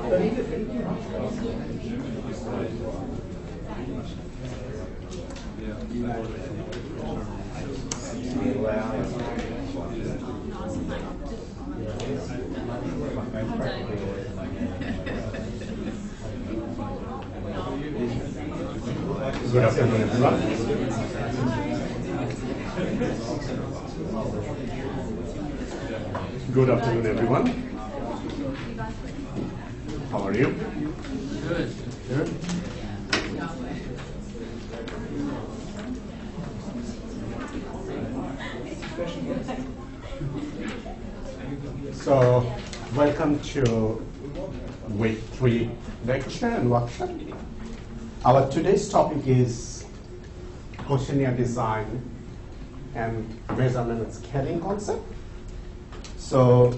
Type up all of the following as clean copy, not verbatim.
Good afternoon, everyone. Good afternoon, everyone. How are you? Good. Good. So, welcome to week 3 lecture and workshop. Our today's topic is questionnaire design and measurement and scaling concept. So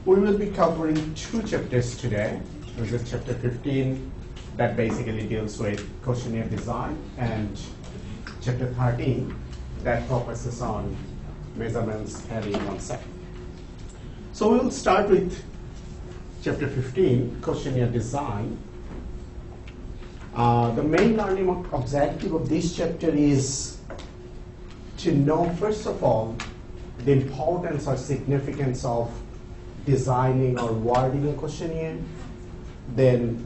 we will be covering 2 chapters today. This is chapter 15 that basically deals with questionnaire design, and chapter 13 that focuses on measurement and scaling concept. So we will start with chapter 15, questionnaire design. The main learning objective of this chapter is to know, first of all, the importance or significance of designing or wording a questionnaire. Then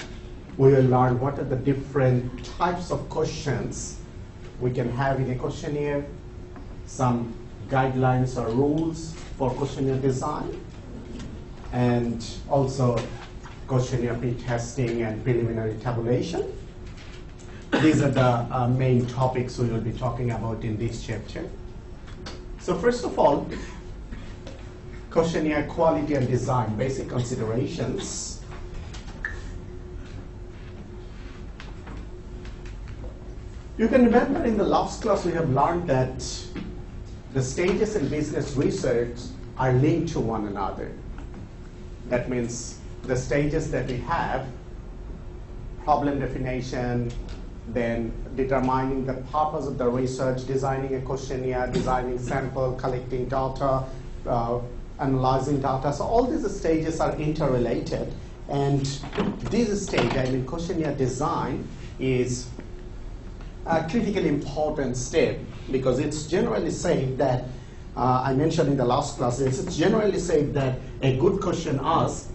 we will learn what are the different types of questions we can have in a questionnaire, some guidelines or rules for questionnaire design, and also questionnaire pre-testing and preliminary tabulation. These are the main topics we will be talking about in this chapter. So first of all, questionnaire quality and design, basic considerations. You can remember in the last class we have learned that the stages in business research are linked to one another. That means the stages that we have, problem definition, then determining the purpose of the research, designing a questionnaire, designing sample, collecting data, analyzing data. So all these stages are interrelated. And this stage, I mean questionnaire design, is a critically important step because it's generally said that, I mentioned in the last class, it's generally said that a good question asked,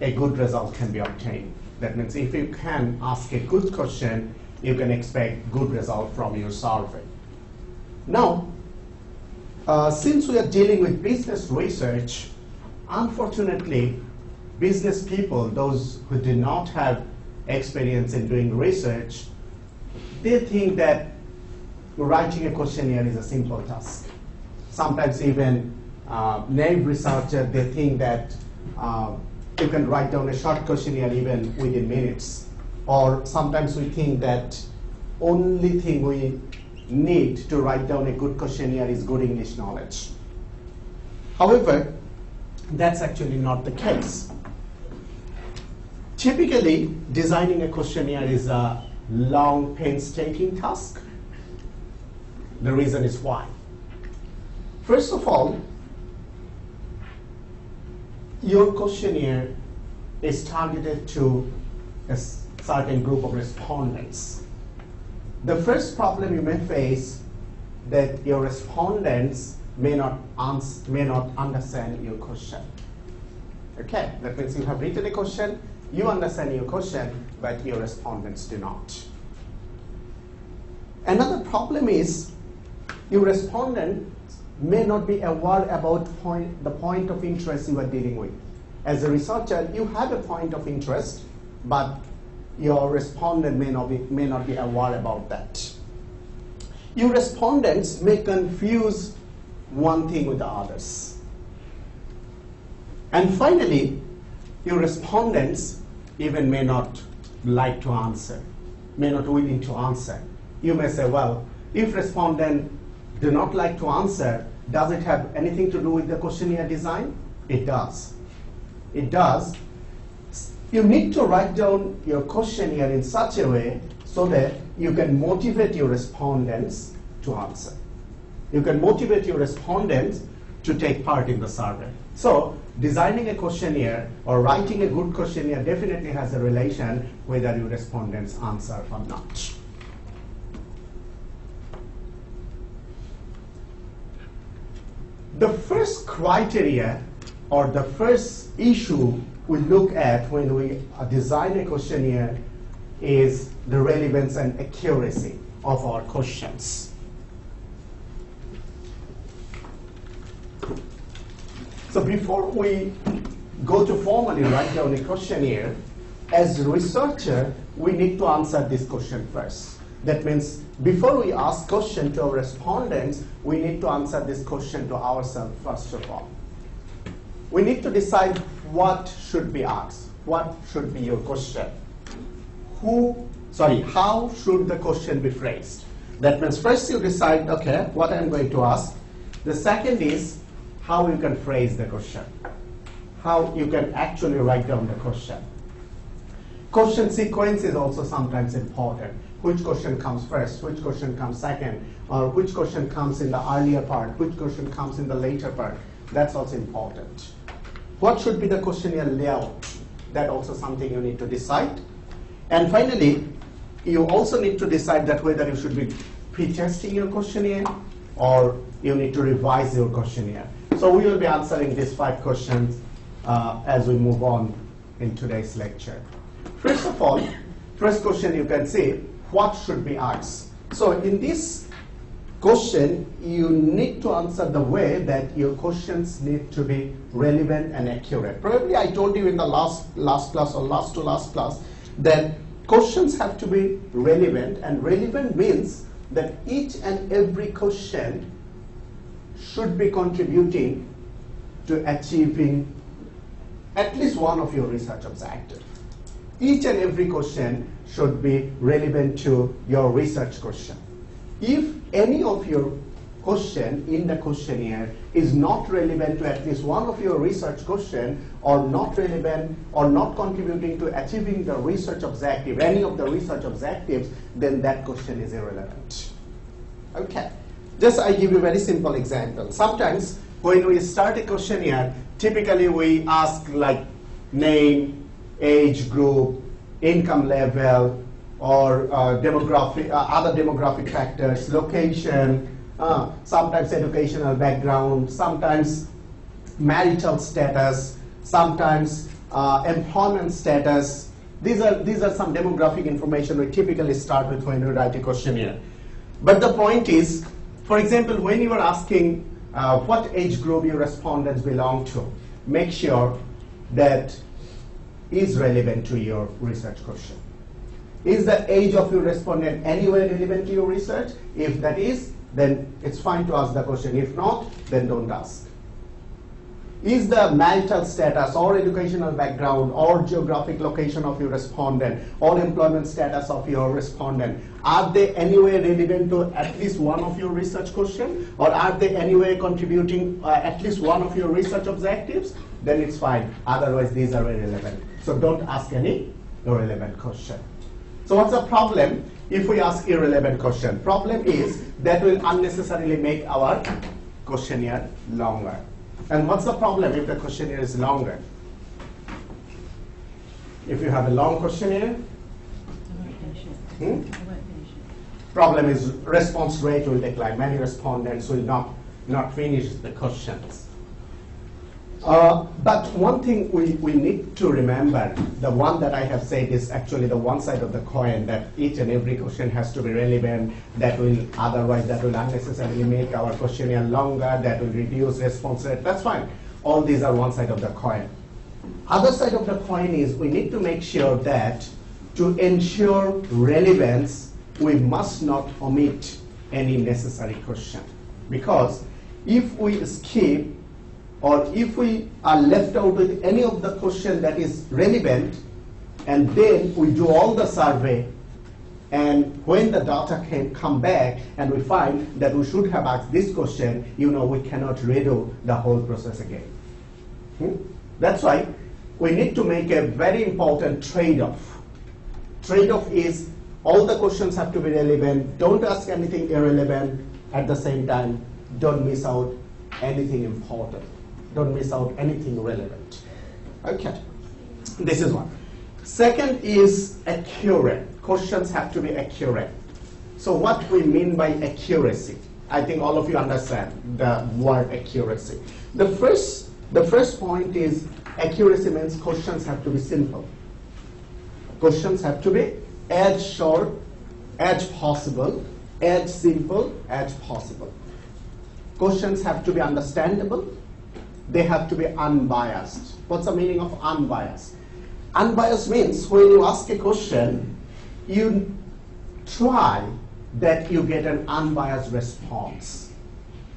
a good result can be obtained. That means if you can ask a good question, you can expect good result from your survey. Now, since we are dealing with business research, unfortunately, business people, those who do not have experience in doing research, they think that writing a questionnaire is a simple task. Sometimes even naive researchers, they think that you can write down a short questionnaire even within minutes. Or sometimes we think that only thing we need to write down a good questionnaire is good English knowledge. However, that's actually not the case. Typically, designing a questionnaire is a long, painstaking task. The reason is why. First of all, your questionnaire is targeted to a certain group of respondents. The first problem you may face that your respondents may not understand your question. Okay, that means you have written a question, you understand your question, but your respondents do not. Another problem is your respondent may not be aware about the point of interest you are dealing with. As a researcher, you have a point of interest, but your respondent may not be aware about that. Your respondents may confuse one thing with the others. And finally, your respondents even may not like to answer, may not willing to answer. You may say, well, if respondent do not like to answer, does it have anything to do with the questionnaire design? It does. It does. You need to write down your questionnaire in such a way so that you can motivate your respondents to answer. You can motivate your respondents to take part in the survey. So designing a questionnaire or writing a good questionnaire definitely has a relation whether your respondents answer or not. The first criteria or the first issue we look at when we design a questionnaire is the relevance and accuracy of our questions. So before we go to formally write down a questionnaire, as a researcher, we need to answer this question first. That means before we ask question to our respondents, we need to answer this question to ourselves first of all. We need to decide what should be asked. What should be your question? How should the question be phrased? That means first you decide, okay, what I'm going to ask. The second is how you can phrase the question. How you can actually write down the question. Question sequence is also sometimes important. Which question comes first, which question comes second, or which question comes in the earlier part, which question comes in the later part. That's also important. What should be the questionnaire layout? That's also something you need to decide. And finally, you also need to decide that whether you should be pre-testing your questionnaire or you need to revise your questionnaire. So we will be answering these 5 questions as we move on in today's lecture. First of all, first question you can see, what should be asked? So in this question, you need to answer the way that your questions need to be relevant and accurate. Probably I told you in the last class or last to last class that questions have to be relevant, and relevant means that each and every question should be contributing to achieving at least one of your research objectives. Each and every question should be relevant to your research question. If any of your question in the questionnaire is not relevant to at least one of your research question, or not relevant or not contributing to achieving the research objective, any of the research objectives, then that question is irrelevant. Okay. Just I give you a very simple example. Sometimes when we start a questionnaire, typically we ask like name, age group, income level, or demographic, other demographic factors, location, sometimes educational background, sometimes marital status, sometimes employment status. These are some demographic information we typically start with when we write a questionnaire. But the point is, for example, when you are asking what age group your respondents belong to, make sure that is relevant to your research question. Is the age of your respondent anywhere relevant to your research? If that is, then it's fine to ask the question. If not, then don't ask. Is the marital status or educational background or geographic location of your respondent or employment status of your respondent, are they anywhere relevant to at least one of your research questions? Or are they anywhere contributing at least one of your research objectives? Then it's fine. Otherwise, these are irrelevant. So don't ask any irrelevant question. So what's the problem if we ask irrelevant question? Problem is that will unnecessarily make our questionnaire longer. And what's the problem if the questionnaire is longer? If you have a long questionnaire, problem is response rate will decline. Many respondents will not finish the questions. But one thing we need to remember, the one that I have said is actually the one side of the coin, that each and every question has to be relevant, that will unnecessarily make our questionnaire longer, that will reduce response rate. That's fine. All these are one side of the coin. Other side of the coin is we need to make sure that to ensure relevance, we must not omit any necessary question. Because if we skip or if we are left out with any of the question that is relevant, and then we do all the survey, and when the data can come back and we find that we should have asked this question, we cannot redo the whole process again. That's why we need to make a very important trade-off. Trade-off is all the questions have to be relevant. Don't ask anything irrelevant. At the same time, don't miss out anything important. Don't miss out anything relevant. Okay, this is one. Second is accurate. Questions have to be accurate. So what we mean by accuracy? I think all of you understand the word accuracy. The first point is accuracy means questions have to be simple. Questions have to be as short as possible, as simple as possible. Questions have to be understandable. They have to be unbiased. What's the meaning of unbiased? Unbiased means when you ask a question, you try that you get an unbiased response.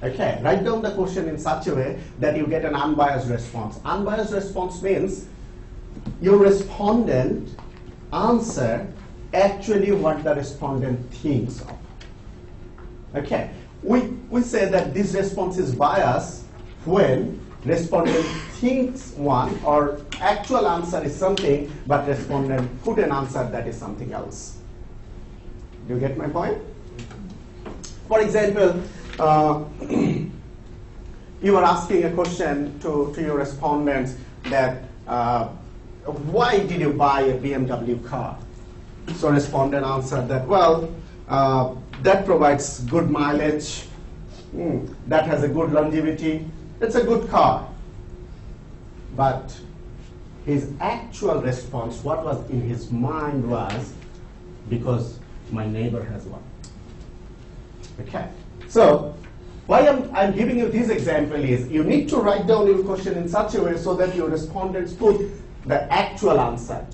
Okay, write down the question in such a way that you get an unbiased response. Unbiased response means your respondent answer actually what the respondent thinks of. Okay, we say that this response is biased when respondent thinks one or actual answer is something, but respondent put an answer that is something else. Do you get my point? For example, you are asking a question to your respondents that why did you buy a BMW car? So respondent answered that, well, that provides good mileage, that has a good longevity, it's a good car. But his actual response, what was in his mind was, because my neighbor has one. Okay, so why I'm giving you this example is you need to write down your question in such a way so that your respondents put the actual answer.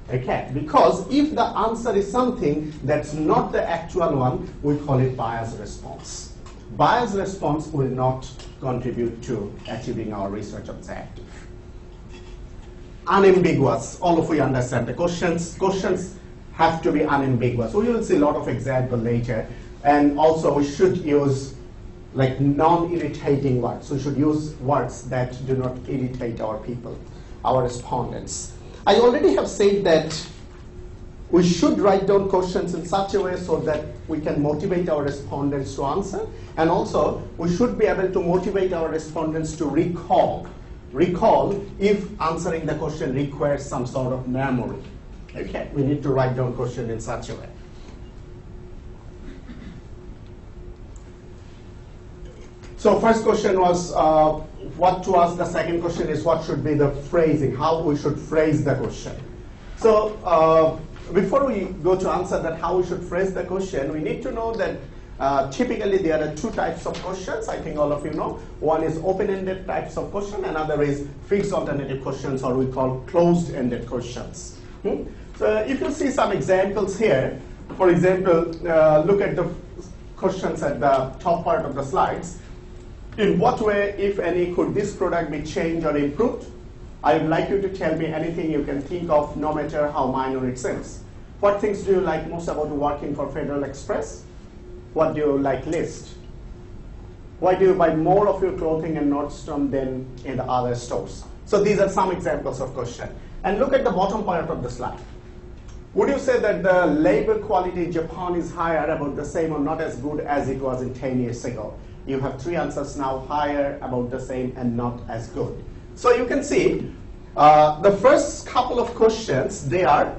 Okay, because if the answer is something that's not the actual one, we call it biased response. Biased response will not contribute to achieving our research objective. Unambiguous, all of you understand the questions have to be unambiguous. We will see a lot of examples later, and also we should use like non-irritating words. We should use words that do not irritate our people, our respondents. I already have said that we should write down questions in such a way so that we can motivate our respondents to answer, and also we should be able to motivate our respondents to recall if answering the question requires some sort of memory. Okay, we need to write down question in such a way. So first question was what to ask. The second question is what should be the phrasing, how we should phrase the question. So before we go to answer that how we should phrase the question, we need to know that typically there are two types of questions. I think all of you know. One is open-ended types of question, another is fixed alternative questions, or we call closed-ended questions. So if you see some examples here, for example, look at the questions at the top part of the slides. In what way, if any, could this product be changed or improved? I would like you to tell me anything you can think of, no matter how minor it seems. What things do you like most about working for Federal Express? What do you like least? Why do you buy more of your clothing in Nordstrom than in the other stores? So these are some examples of questions. And look at the bottom part of the slide. Would you say that the labor quality in Japan is higher, about the same, or not as good as it was in 10 years ago? You have three answers now: higher, about the same, and not as good. So you can see the first couple of questions, they are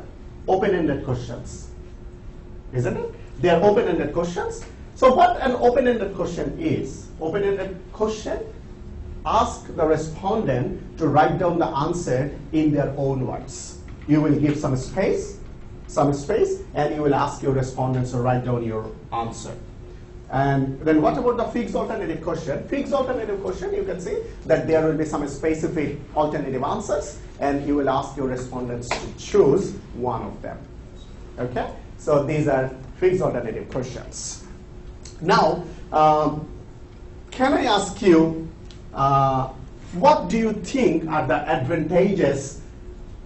open-ended questions, isn't it? They are open-ended questions. So what an open-ended question is? Open-ended question asks the respondent to write down the answer in their own words. You will give some space, and you will ask your respondents to write down your answer. And then what about the fixed alternative question? Fixed alternative question, you can see that there will be some specific alternative answers, and you will ask your respondents to choose one of them. Okay? So these are fixed alternative questions. Now, can I ask you, what do you think are the advantages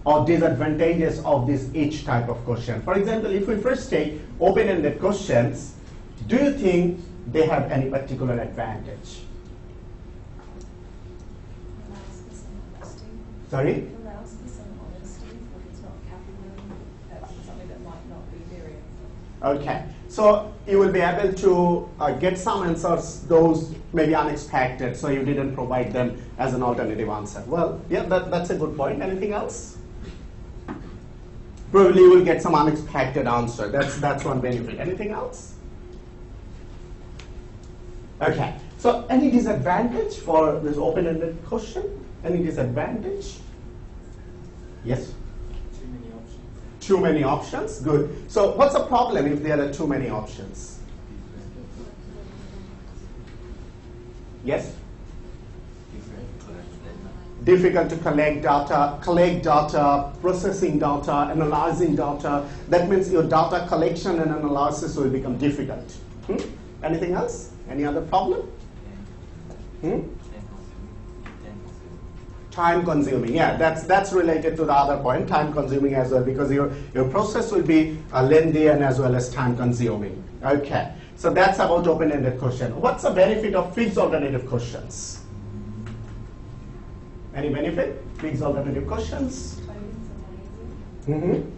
or disadvantages of this each type of question? For example, if we first take open-ended questions, do you think they have any particular advantage? Allows for some honesty. Sorry? Allows for some honesty, like it's not capitalism, that's something that might not be very. Okay. So you will be able to get some answers, those maybe unexpected, so you didn't provide them as an alternative answer. Well, yeah, that's a good point. Anything else? Probably you will get some unexpected answer. That's one benefit. Anything else? Okay. So any disadvantage for this open-ended question? Any disadvantage? Yes? Too many options. Too many options? Good. So what's the problem if there are too many options? Yes? Difficult to collect data, processing data, analyzing data. That means your data collection and analysis will become difficult. Anything else? Any other problem? Time consuming, yeah, that's related to the other point, time consuming as well, because your process will be lengthy and as well as time consuming. Okay, so that's about open-ended question. What's the benefit of fixed alternative questions? Any benefit? Fixed alternative questions? Mm-hmm.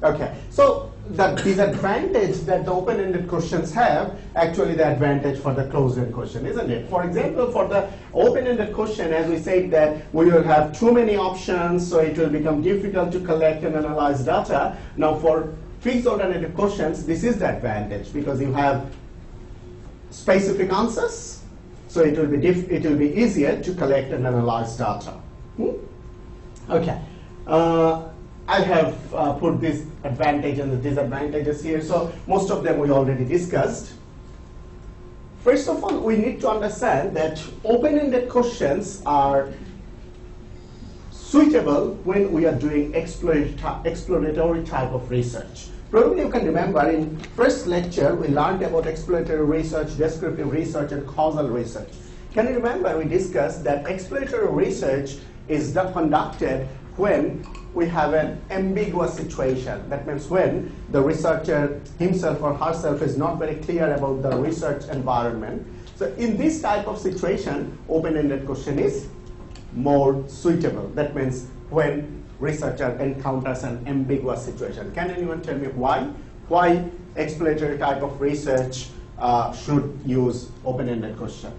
Okay, so the disadvantage that the open-ended questions have, actually the advantage for the closed-end question, isn't it? For example, for the open-ended question, as we said that we will have too many options, so it will become difficult to collect and analyze data. Now for fixed alternative questions, this is the advantage, because you have specific answers, so it will be easier to collect and analyze data. Okay. I have put this advantage and the disadvantages here. So most of them we already discussed. First of all, we need to understand that open-ended questions are suitable when we are doing exploratory type of research. Probably you can remember in first lecture we learned about exploratory research, descriptive research, and causal research. Can you remember we discussed that exploratory research is conducted when we have an ambiguous situation. That means when the researcher himself or herself is not very clear about the research environment. So in this type of situation, open-ended question is more suitable. That means when researcher encounters an ambiguous situation. Can anyone tell me why? Why exploratory type of research should use open-ended question?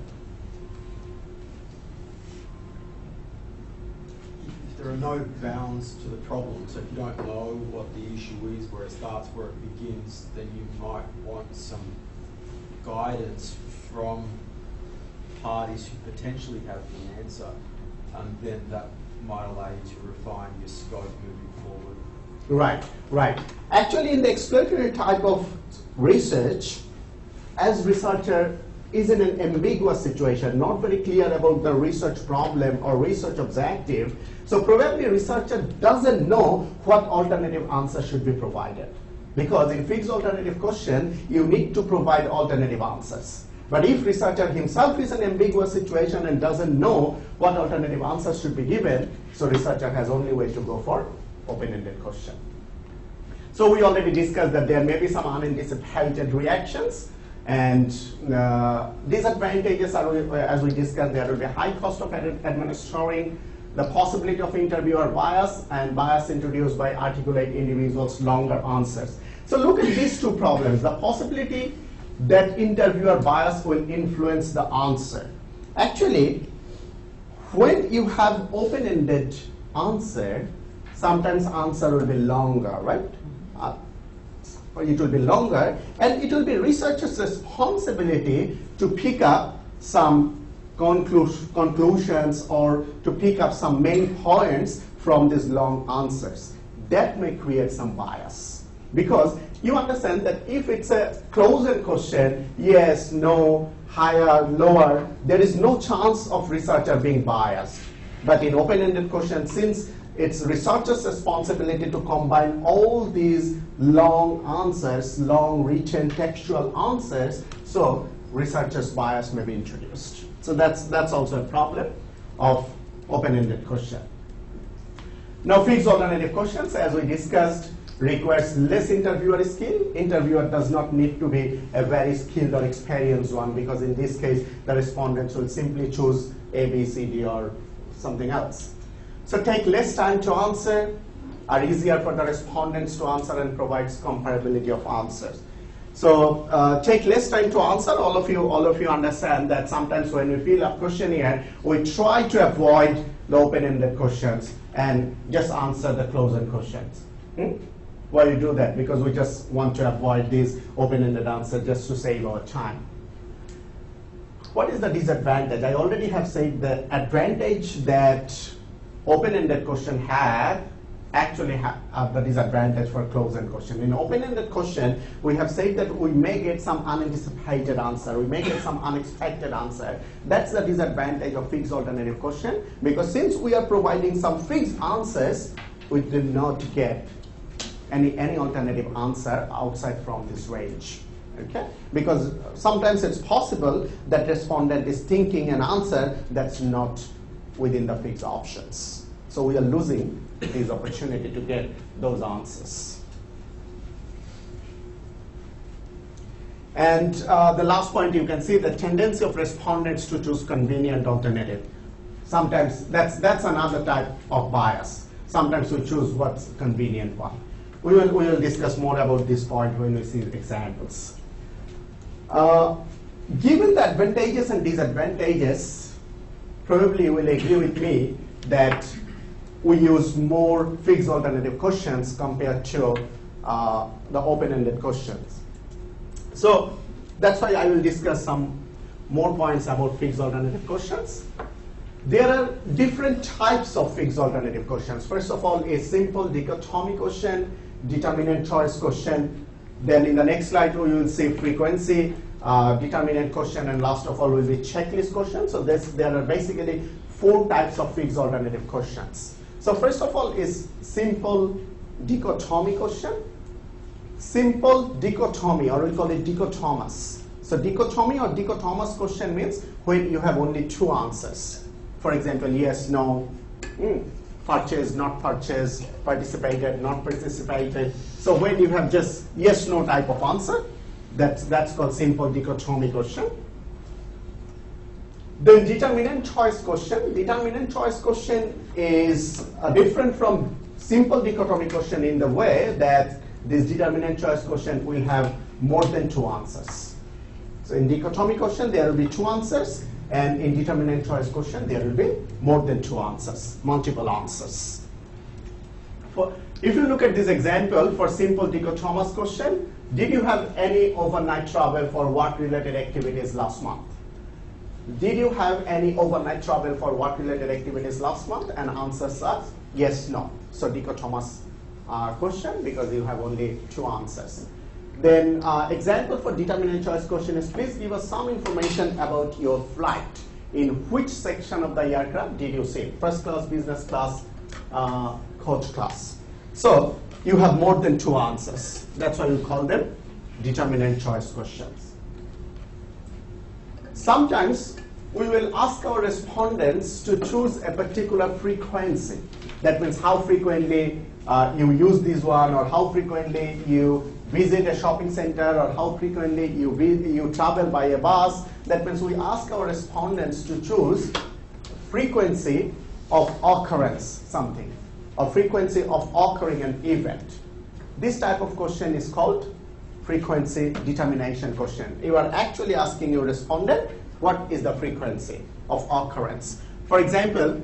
There are no bounds to the problem, so if you don't know what the issue is, where it starts, where it begins, then you might want some guidance from parties who potentially have the answer, and then that might allow you to refine your scope moving forward. Right. Actually, in the exploratory type of research, as researcher is in an ambiguous situation, not very clear about the research problem or research objective, so probably researcher doesn't know what alternative answer should be provided. Because in fixed alternative question, you need to provide alternative answers. But if researcher himself is in an ambiguous situation and doesn't know what alternative answers should be given, so researcher has only way to go for open-ended question. So we already discussed that there may be some unanticipated reactions, and disadvantages are, as we discussed, there will be high cost of administering, the possibility of interviewer bias, and bias introduced by articulate individuals' longer answers. So look at these two problems. The possibility that interviewer bias will influence the answer. Actually, when you have open-ended answer, sometimes answer will be longer, right? It will be longer, and it will be researcher's responsibility to pick up some conclusions or to pick up some main points from these long answers. That may create some bias, because you understand that if it's a closed question, yes, no, higher, lower, there is no chance of researcher being biased. But in open-ended question, since it's researcher's responsibility to combine all these long answers, long written textual answers, so researcher's bias may be introduced. So that's also a problem of open-ended question. Now, fixed alternative questions, as we discussed, requires less interviewer skill. Interviewer does not need to be a very skilled or experienced one, because in this case, the respondents will simply choose A, B, C, D, or something else. So take less time to answer, are easier for the respondents to answer and provides comparability of answers. So take less time to answer. All of you understand that sometimes when we fill a questionnaire, we try to avoid the open-ended questions and just answer the closed-end questions. Why you do that? Because we just want to avoid these open-ended answers just to save our time. What is the disadvantage? I already have said the advantage that open-ended question have actually have the disadvantage for closed-end question. In open-ended question, we have said that we may get some unanticipated answer, we may get some unexpected answer. That's the disadvantage of fixed alternative question, because since we are providing some fixed answers, we do not get any alternative answer outside from this range. Okay? Because sometimes it's possible that respondent is thinking an answer that's not within the fixed options. So we are losing this opportunity to get those answers. And the last point, you can see the tendency of respondents to choose convenient alternative. Sometimes that's another type of bias. Sometimes we choose what's convenient one. We will discuss more about this point when we see examples. Given the advantages and disadvantages, probably you will agree with me that we use more fixed alternative questions compared to the open-ended questions. So that's why I will discuss some more points about fixed alternative questions. There are different types of fixed alternative questions. First of all, a simple dichotomy question, determinant choice question. Then in the next slide, we will see frequency, determinant question, and last of all will be checklist question. So there are basically 4 types of fixed alternative questions. So first of all is simple dichotomy question. Simple dichotomy, or we call it dichotomous. So dichotomy or dichotomous question means when you have only 2 answers. For example, yes, no, purchase, not purchase, participated, not participated. So when you have just yes, no type of answer, that's called simple dichotomy question. Then determinant choice question. Determinant choice question is different from simple dichotomy question in the way that this determinant choice question will have more than 2 answers. So in dichotomy question, there will be 2 answers, and in determinant choice question, there will be more than 2 answers, multiple answers. If you look at this example for simple dichotomous question, did you have any overnight travel for work-related activities last month? Did you have any overnight travel for work-related activities last month? And answers are yes, no. So dichotomous question because you have only 2 answers. Then example for determinant choice question is please give us some information about your flight. In which section of the aircraft did you sit? First class, business class, coach class. So you have more than 2 answers. That's why we call them determinant choice questions. Sometimes we will ask our respondents to choose a particular frequency. That means how frequently you use this one, or how frequently you visit a shopping center, or how frequently you travel by a bus. That means we ask our respondents to choose frequency of occurrence something, or frequency of occurring an event. This type of question is called frequency determination question. You are actually asking your respondent what is the frequency of occurrence. For example,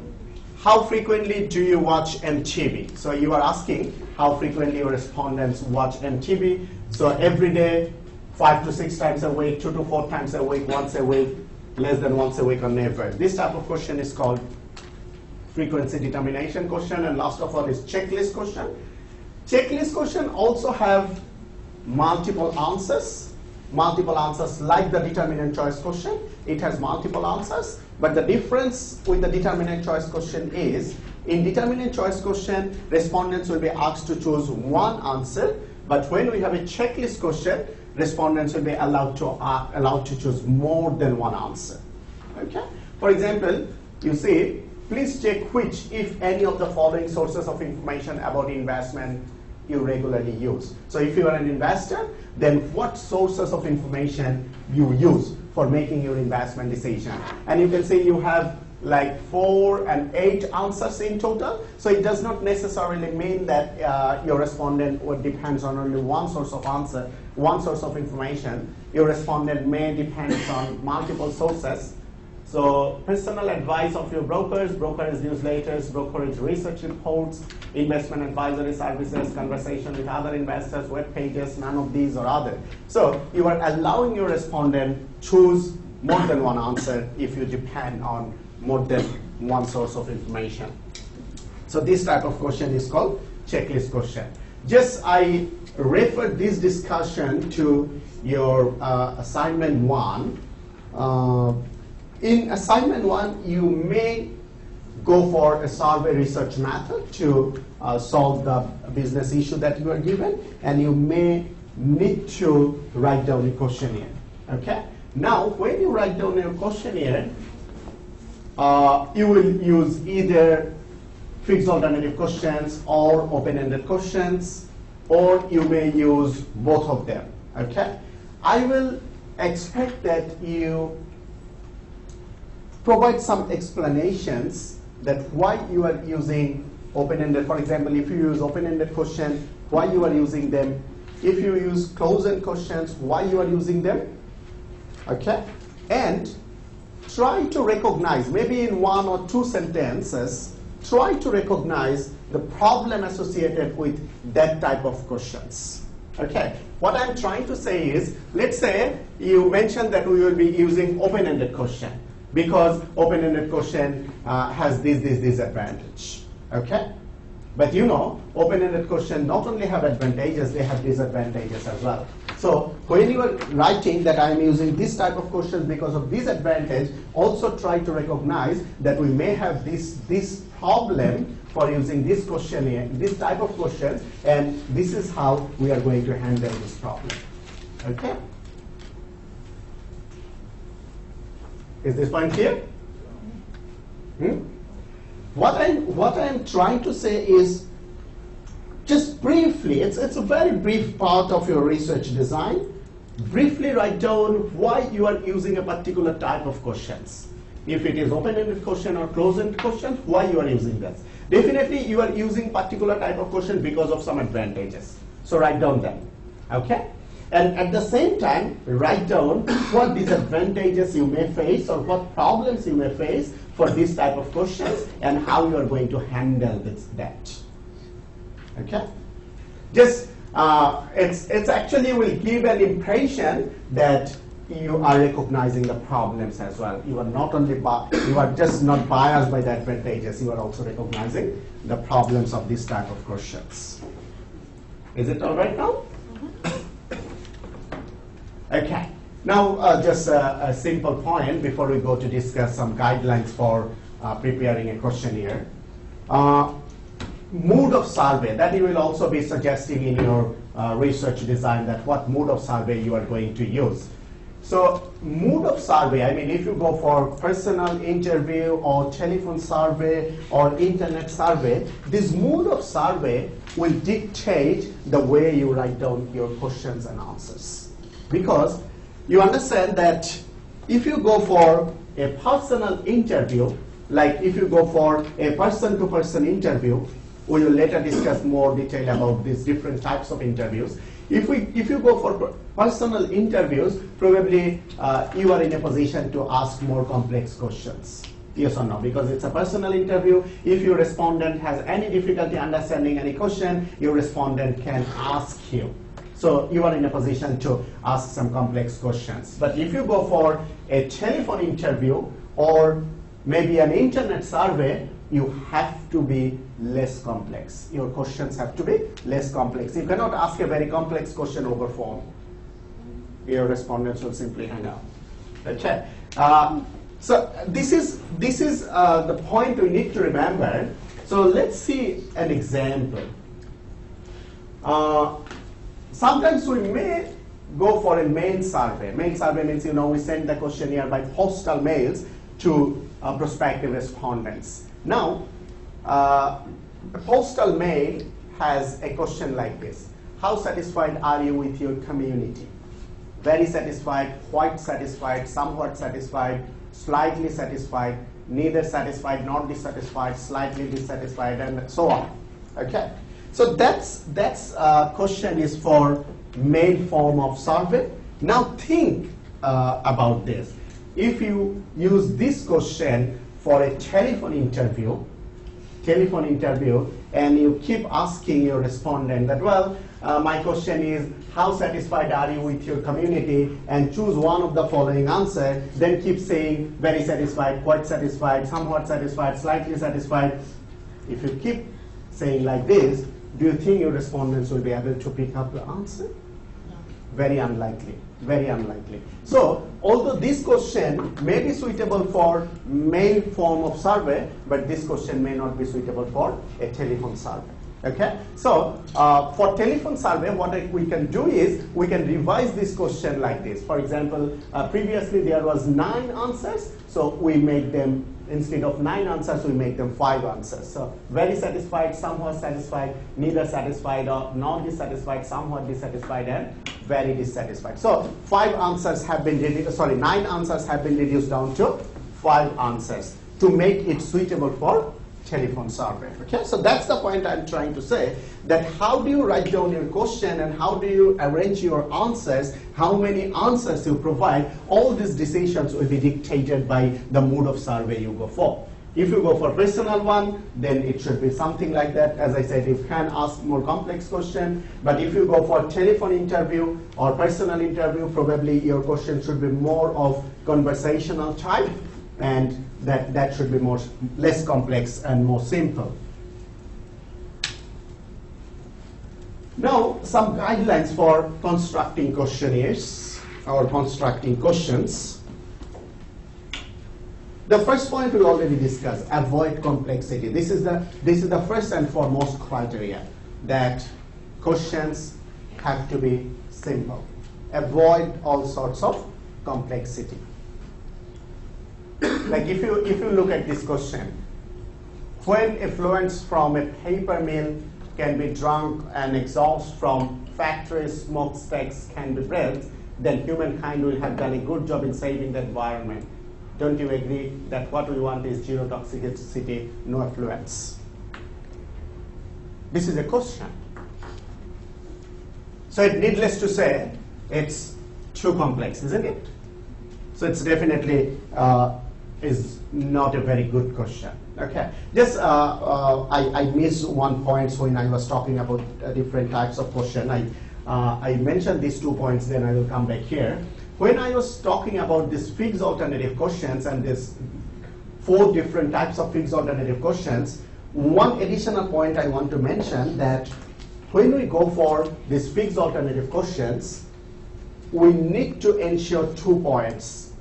how frequently do you watch MTV? So you are asking how frequently your respondents watch MTV. So every day, 5 to 6 times a week, 2 to 4 times a week, once a week, less than once a week, or never. This type of question is called frequency determination question. And last of all is checklist question. Checklist question also have multiple answers like the determinant choice question. It has multiple answers, but the difference with the determinant choice question is, in determinant choice question, respondents will be asked to choose 1 answer, but when we have a checklist question, respondents will be allowed to choose more than 1 answer. Okay? For example, you see, please check which, if any, of the following sources of information about investment you regularly use. So if you are an investor, then what sources of information you use for making your investment decision? And you can see you have like 4 and 8 answers in total. So it does not necessarily mean that your respondent depends on only one source of answer, one source of information. Your respondent may depend on multiple sources. So personal advice of your brokers, brokerage newsletters, brokerage research reports, investment advisory services, conversation with other investors, web pages, none of these or other. So you are allowing your respondent choose more than one answer if you depend on more than one source of information. So this type of question is called checklist question. Just I refer this discussion to your assignment 1. In assignment 1, you may go for a survey research method to solve the business issue that you are given, and you may need to write down a questionnaire. Okay? Now, when you write down your questionnaire, you will use either fixed alternative questions or open-ended questions, or you may use both of them. Okay? I will expect that you provide some explanations that why you are using open-ended. For example, if you use open-ended question, why you are using them. If you use closed-end questions, why you are using them. Okay? And try to recognize, maybe in 1 or 2 sentences, try to recognize the problem associated with that type of questions. Okay? What I'm trying to say is, let's say you mentioned that we will be using open-ended question, because open-ended question has this advantage. Okay? But you know, open-ended question not only have advantages, they have disadvantages as well. So when you are writing that I'm using this type of questions because of this advantage, also try to recognize that we may have this problem for using this questionnaire, this type of questions, and this is how we are going to handle this problem. Okay? Is this point clear? What I'm trying to say is, just briefly, it's a very brief part of your research design. Briefly write down why you are using a particular type of questions. If it is open-ended question or closed-ended question, why you are using that. Definitely you are using particular type of question because of some advantages. So write down them. Okay? And at the same time, write down what disadvantages you may face or what problems you may face for this type of questions and how you are going to handle that. Okay? Just, it's actually will give an impression that you are recognizing the problems as well. You are not only, you are just not biased by the advantages, you are also recognizing the problems of this type of questions. Is it all right now? Okay. Now, just a simple point before we go to discuss some guidelines for preparing a questionnaire. Mood of survey, that you will also be suggesting in your research design, that what mood of survey you are going to use. So mood of survey, I mean, if you go for personal interview or telephone survey or internet survey, this mood of survey will dictate the way you write down your questions and answers. Because you understand that if you go for a personal interview, like if you go for a person-to-person interview, we will later discuss more detail about these different types of interviews. If you go for personal interviews, probably you are in a position to ask more complex questions. Yes or no? Because it's a personal interview. If your respondent has any difficulty understanding any question, your respondent can ask you. So you are in a position to ask some complex questions. But if you go for a telephone interview or maybe an internet survey, you have to be less complex. Your questions have to be less complex. You cannot ask a very complex question over phone. Your respondents will simply hang up. Okay. So this is the point we need to remember. So let's see an example. Sometimes we may go for a mail survey. Mail survey means, we send the questionnaire by postal mails to prospective respondents. Now, a postal mail has a question like this. How satisfied are you with your community? Very satisfied, quite satisfied, somewhat satisfied, slightly satisfied, neither satisfied, not dissatisfied, slightly dissatisfied, and so on. Okay, so that's question is for mail form of survey. Now think about this. If you use this question for a telephone interview, and you keep asking your respondent that, well, my question is, how satisfied are you with your community, and choose one of the following answer, then keep saying very satisfied, quite satisfied, somewhat satisfied, slightly satisfied. If you keep saying like this, do you think your respondents will be able to pick up the answer? No. Very unlikely, very unlikely. So, although this question may be suitable for mail form of survey, but this question may not be suitable for a telephone survey. Okay, so for telephone survey, what we can do is we can revise this question like this. For example, previously there was 9 answers, so we make them, instead of 9 answers, we make them 5 answers. So very satisfied, somewhat satisfied, neither satisfied or not dissatisfied, somewhat dissatisfied, and very dissatisfied. So 9 answers have been reduced down to 5 answers to make it suitable for telephone survey. Okay, so that's the point I'm trying to say, that how do you write down your question and how do you arrange your answers, how many answers you provide, all these decisions will be dictated by the mode of survey you go for. If you go for personal one, then it should be something like that. As I said, you can ask more complex question, but if you go for telephone interview or personal interview, probably your question should be more of conversational type, and that should be less complex and more simple. Now, some guidelines for constructing questionnaires or constructing questions. The first point we already discussed: avoid complexity. This is the first and foremost criteria, that questions have to be simple. Avoid all sorts of complexity. Like if you look at this question, when effluents from a paper mill can be drunk and exhaust from factories, smokestacks can be breathed, then humankind will have done a good job in saving the environment. Don't you agree that what we want is zero toxicity, no effluents? This is a question. So it's needless to say, it's too complex, isn't it? So it's definitely is not a very good question. Okay, just I missed one point when I was talking about different types of question. I mentioned these 2 points, then I will come back here. When I was talking about these fixed alternative questions and this 4 different types of fixed alternative questions, one additional point I want to mention, that when we go for these fixed alternative questions, we need to ensure 2 points.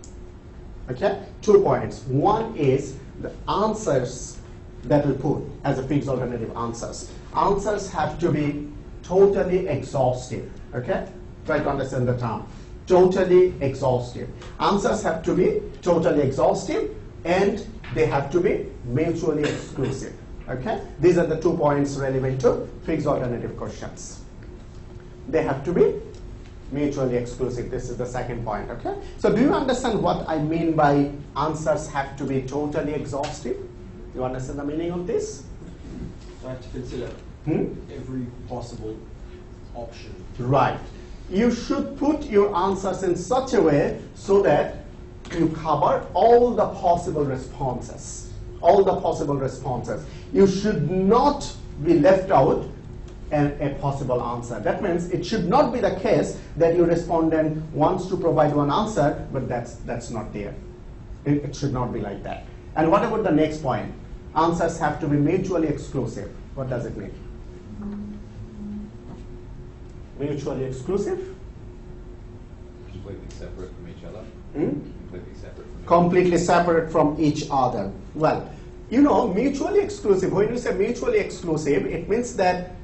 Okay, 2 points. One is the answers that we put as a fixed alternative answers. Answers have to be totally exhaustive. Okay, try to understand the term. Totally exhaustive. Answers have to be totally exhaustive, and they have to be mutually exclusive. Okay, these are the 2 points relevant to fixed alternative questions. They have to be mutually exclusive. This is the second point. Okay, so do you understand what I mean by answers have to be totally exhaustive? You understand the meaning of this? So I have to consider every possible option. Right. You should put your answers in such a way so that you cover all the possible responses. All the possible responses. You should not be left out a possible answer. That means it should not be the case that your respondent wants to provide one answer, but that's not there. It should not be like that. And what about the next point? Answers have to be mutually exclusive. What does it mean? Mutually exclusive? Completely separate from each other. Completely separate from Completely separate from each other. Well, you know, mutually exclusive, when you say mutually exclusive, it means that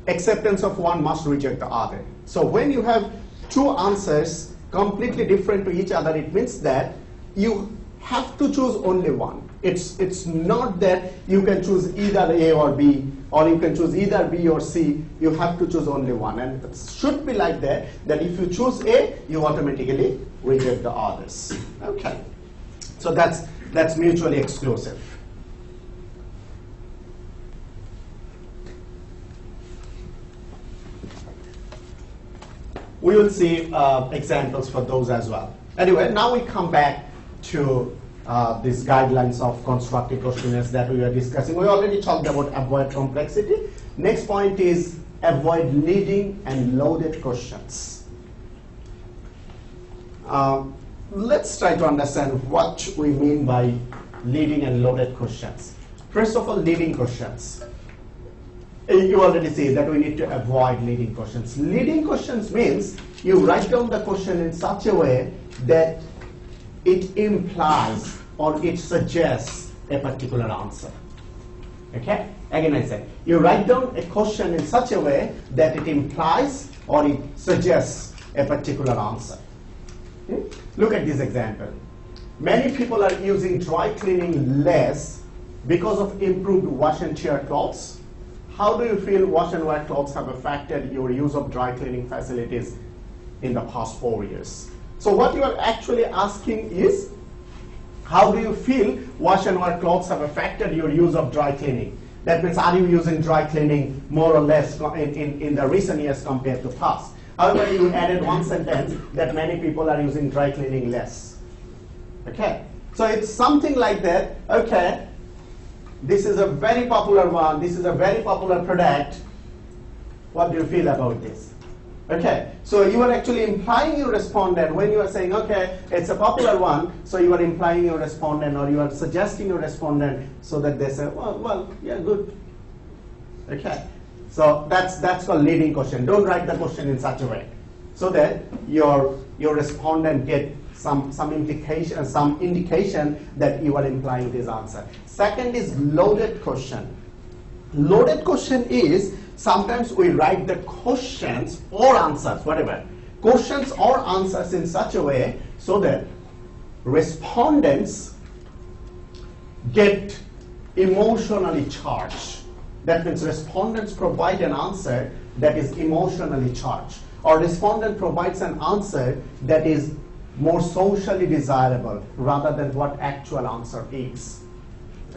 acceptance of one must reject the other. So when you have 2 answers completely different to each other, it means that you have to choose only one. It's not that you can choose either A or B, or you can choose either B or C. You have to choose only one. And it should be like that if you choose A, you automatically reject the others. Okay. So that's mutually exclusive. We will see examples for those as well. Anyway, now we come back to these guidelines of constructive questionnaires that we were discussing. We already talked about avoid complexity. Next point is avoid leading and loaded questions. Let's try to understand what we mean by leading and loaded questions. First of all, leading questions. You already see that we need to avoid leading questions. Leading questions means you write down the question in such a way that it implies or it suggests a particular answer. Okay? Again, I said, you write down a question in such a way that it implies or it suggests a particular answer. Look at this example. Many people are using dry cleaning less because of improved wash and tear clothes. How do you feel wash and wear clothes have affected your use of dry cleaning facilities in the past 4 years? So what you are actually asking is, how do you feel wash and wear clothes have affected your use of dry cleaning? That means, are you using dry cleaning more or less in the recent years compared to past? However, you added one sentence that many people are using dry cleaning less. Okay, so it's something like that. Okay, this is a very popular one. This is a very popular product. What do you feel about this? Okay, so you are actually implying your respondent when you are saying, okay, it's a popular one, so you are implying your respondent or you are suggesting your respondent so that they say, well, yeah, good. Okay, so that's called leading question. Don't write the question in such a way so that your respondent get some indication that you are implying this answer. Second is loaded question. Loaded question is sometimes we write the questions or answers, whatever, questions or answers in such a way so that respondents get emotionally charged. That means respondents provide an answer that is emotionally charged, or respondent provides an answer that is more socially desirable rather than what actual answer is.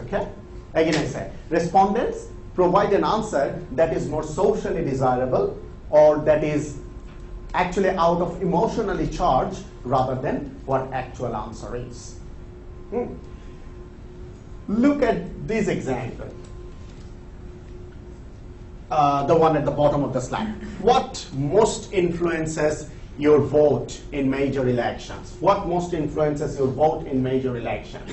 Okay? Again, I said, respondents provide an answer that is more socially desirable or that is actually out of emotionally charged rather than what actual answer is. Look at this example. The one at the bottom of the slide. What most influences your vote in major elections? What most influences your vote in major elections?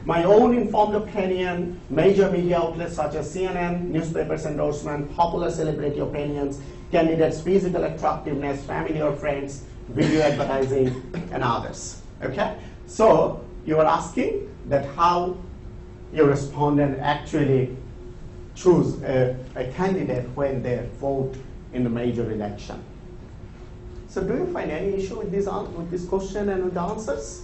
My own informed opinion, major media outlets such as CNN, newspapers endorsement, popular celebrity opinions, candidates' physical attractiveness, family or friends, video advertising, and others. Okay? So you are asking that how your respondent actually choose a candidate when they vote in the major election. So do you find any issue with this question and with the answers?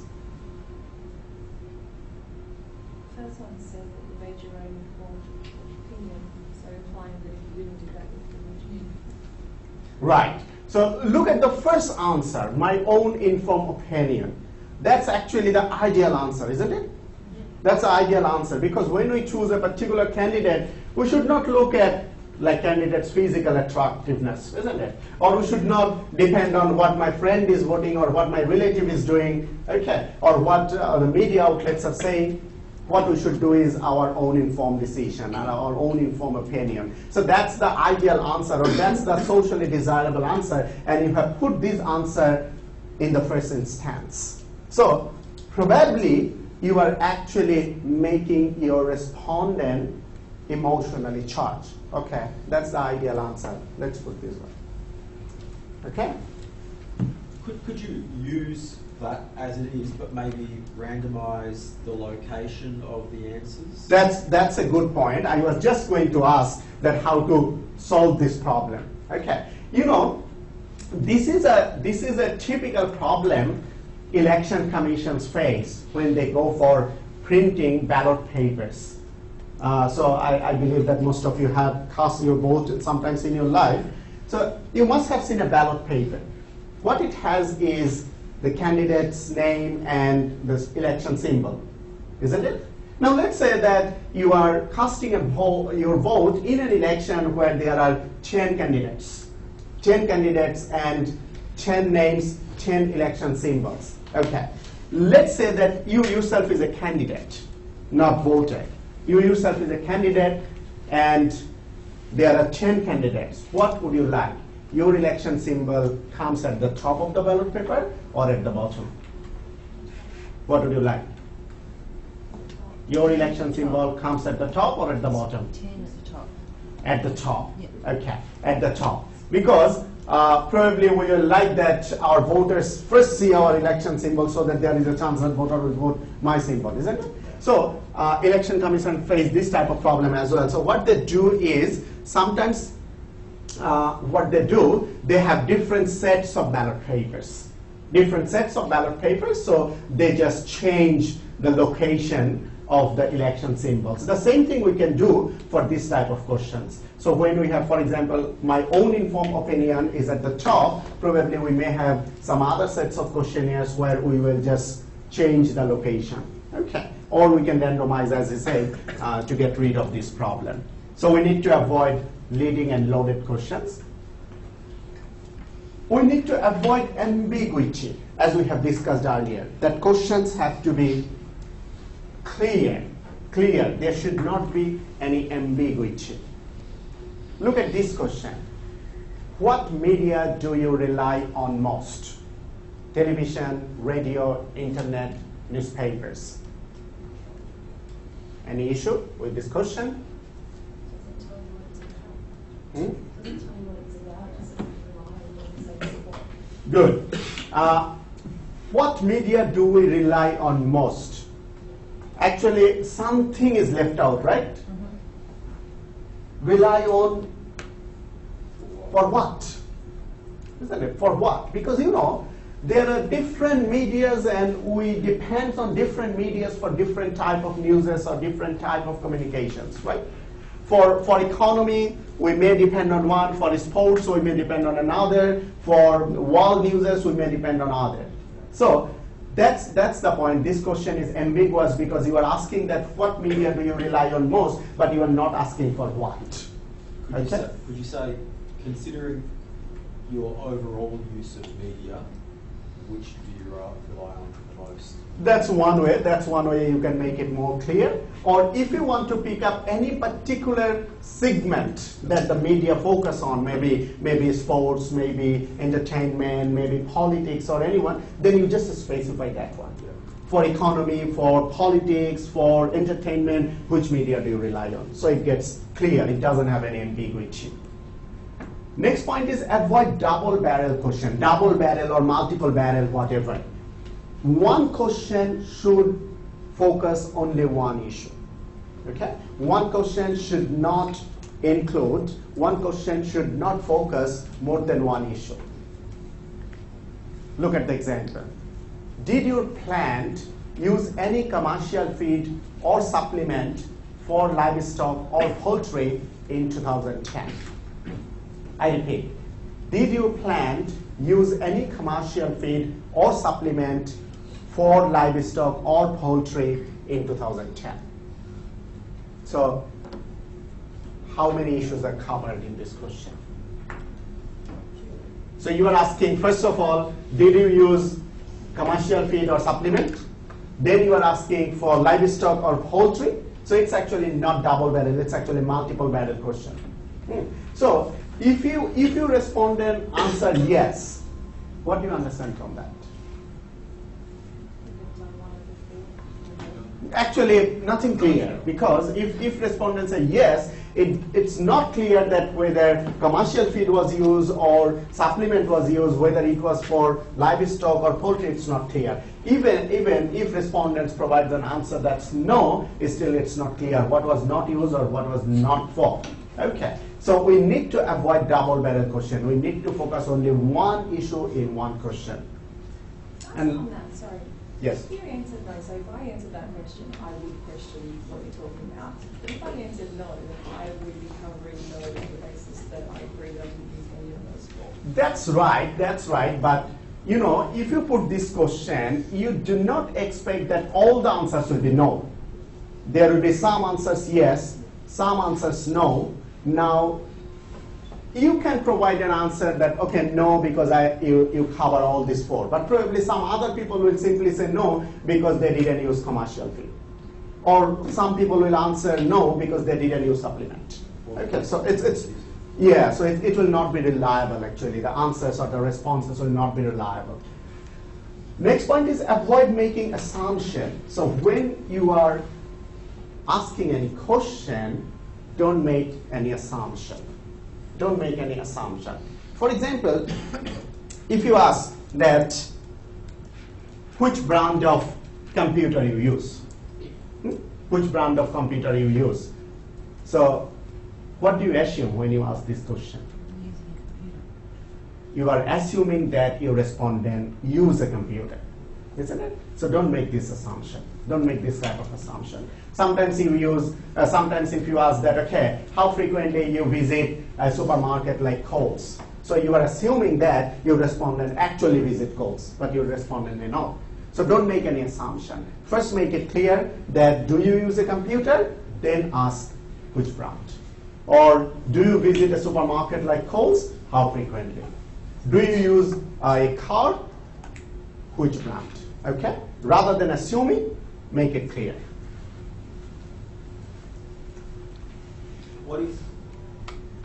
First one said that you made your own informed opinion, so implying that you wouldn't do that with the region. Right. So look at the first answer, my own informed opinion. That's actually the ideal answer, isn't it? That's the ideal answer, because when we choose a particular candidate, we should not look at like candidate's physical attractiveness, isn't it? Or we should not depend on what my friend is voting or what my relative is doing, okay? Or what the media outlets are saying. What we should do is our own informed decision and our own informed opinion. So that's the ideal answer, or that's the socially desirable answer, and you have put this answer in the first instance. So probably you are actually making your respondent emotionally charged. Okay, that's the ideal answer. Let's put this one. Okay? Could you use that as it is, but maybe randomize the location of the answers? That's a good point. I was just going to ask that how to solve this problem. Okay, you know, this is a typical problem election commissions face when they go for printing ballot papers. So I believe that most of you have cast your vote sometimes in your life. So you must have seen a ballot paper. What it has is the candidate's name and the election symbol, isn't it? Now let's say that you are casting your vote in an election where there are 10 candidates. 10 candidates and 10 names, 10 election symbols. Okay. Let's say that you yourself is a candidate, not voter. You yourself is a candidate and there are 10 candidates. What would you like? Your election symbol comes at the top of the ballot paper or at the bottom? What would you like? Your election symbol comes at the top or at the bottom? 10 at the top. At the top. Yeah. Okay, at the top. Because probably we will like that our voters first see our election symbol so that there is a chance that voter will vote my symbol, isn't it? So election commission face this type of problem as well. So what they do is sometimes they have different sets of ballot papers. Different sets of ballot papers, so they just change the location of the election symbols. The same thing we can do for this type of questions. So when we have, for example, my own informed opinion is at the top, probably we may have some other sets of questionnaires where we will just change the location. Okay. Or we can randomize, as I said, to get rid of this problem. So we need to avoid leading and loaded questions. We need to avoid ambiguity, as we have discussed earlier, that questions have to be clear. There should not be any ambiguity. Look at this question. What media do you rely on most? Television, radio, internet, newspapers. Any issue with this question? Good. What media do we rely on most? Actually, something is left out, right? Rely on for what? Isn't it? For what? Because there are different medias and we depend on different medias for different type of newses or different type of communications, right? For economy, we may depend on one. For sports, we may depend on another. For world newses, we may depend on other. So that's the point. This question is ambiguous because you are asking that what media do you rely on most, but you are not asking for what. Could you say, considering your overall use of media, which do you rely on the most? That's one way. That's one way you can make it more clear. Or if you want to pick up any particular segment that the media focus on, maybe sports, maybe entertainment, maybe politics or anyone, then you just specify that one. Yeah. For economy, for politics, for entertainment, which media do you rely on? So it gets clear. It doesn't have any ambiguity. Next point is avoid double barrel question. Double barrel or multiple barrel, whatever. One question should focus only one issue. Okay? One question should not focus more than one issue. Look at the example. Did your plant use any commercial feed or supplement for livestock or poultry in 2010? I repeat, did your plant use any commercial feed or supplement for livestock or poultry in 2010? So, how many issues are covered in this question? So you are asking, first of all, did you use commercial feed or supplement? Then you are asking for livestock or poultry. So it's actually not double barrel, it's actually multiple barrel question. So if you respondent answer yes, what do you understand from that? Actually, nothing clear, because if respondents say yes, it's not clear that whether commercial feed was used or supplement was used, whether it was for livestock or poultry, it's not clear. Even if respondents provide an answer that's no, still it's not clear what was not used or what was not for. Okay, so we need to avoid double barrel question. We need to focus only one issue in one question. And on that, sorry. yes. If you answered no, so if I answered that question, I would question what you're talking about. But if I answered no, I would be covering no on the basis that I agree that I didn't use any of those four. That's right, but you know, if you put this question, you do not expect that all the answers will be no. There will be some answers yes, some answers no. Now, you can provide an answer that, okay, no, because you cover all these four. But probably some other people will simply say no because they didn't use commercial fee. Or some people will answer no because they didn't use supplement. Okay, so it will not be reliable actually. The answers or the responses will not be reliable. Next point is avoid making assumption. So when you are asking any question, don't make any assumption. Don't make any assumption. For example, if you ask that which brand of computer you use, which brand of computer you use. So what do you assume when you ask this question? You are assuming that your respondent use a computer, isn't it? So don't make this assumption. Don't make this type of assumption. Sometimes you use, sometimes if you ask that, okay, how frequently you visit a supermarket like Coles? So you are assuming that your respondent actually visit Coles, but your respondent may not. So don't make any assumption. First make it clear that do you use a computer? Then ask which brand. Or do you visit a supermarket like Coles? How frequently? Do you use a car? Which brand? Okay? Rather than assuming, make it clear. What if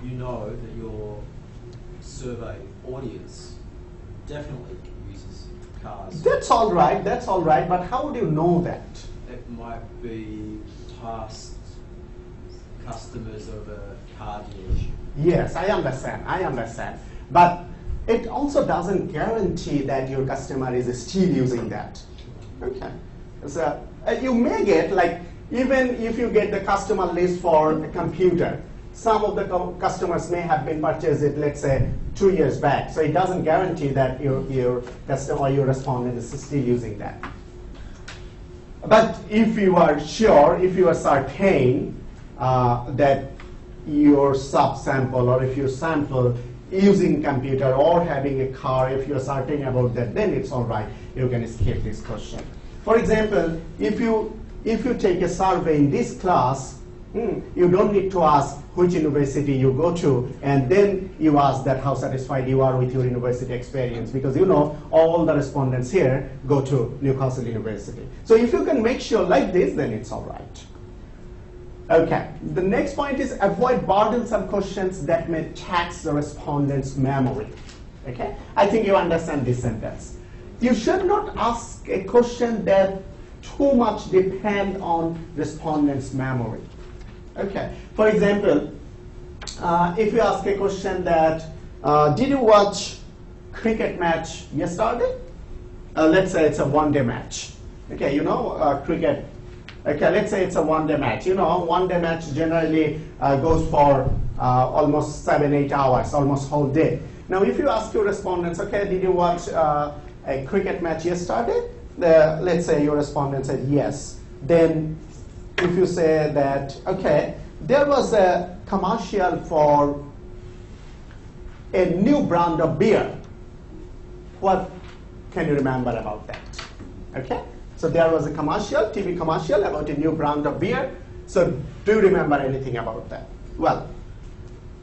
you know that your survey audience definitely uses cars? That's all right, but how would you know that? It might be past customers of a car dealership. Yes, I understand. But it also doesn't guarantee that your customer is still using that. Okay. So you may get, like, even if you get the customer list for a computer, some of the customers may have been purchased it, let's say, 2 years back. So it doesn't guarantee that your customer or your respondent is still using that. But if you are sure, if you are certain that your subsample or if your sample using computer or having a car, if you're certain about that, then it's all right. You can skip this question. For example, if you take a survey in this class, you don't need to ask which university you go to, and then you ask that how satisfied you are with your university experience, because you know all the respondents here go to Newcastle University. So if you can make sure like this, then it's all right. Okay, the next point is avoid burdensome questions that may tax the respondent's memory. Okay, I think you understand this sentence. You should not ask a question that too much depend on respondent's memory. Okay, for example, if you ask a question that, did you watch cricket match yesterday? Let's say it's a one-day match. Okay, you know cricket. Okay, let's say it's a one-day match. You know, one-day match generally goes for almost 7-8 hours, almost whole day. Now, if you ask your respondents, okay, did you watch a cricket match yesterday? Let's say your respondent said yes. Then, if you say that, okay, there was a commercial for a new brand of beer. What can you remember about that? Okay. So there was a commercial, TV commercial about a new brand of beer. So do you remember anything about that? Well,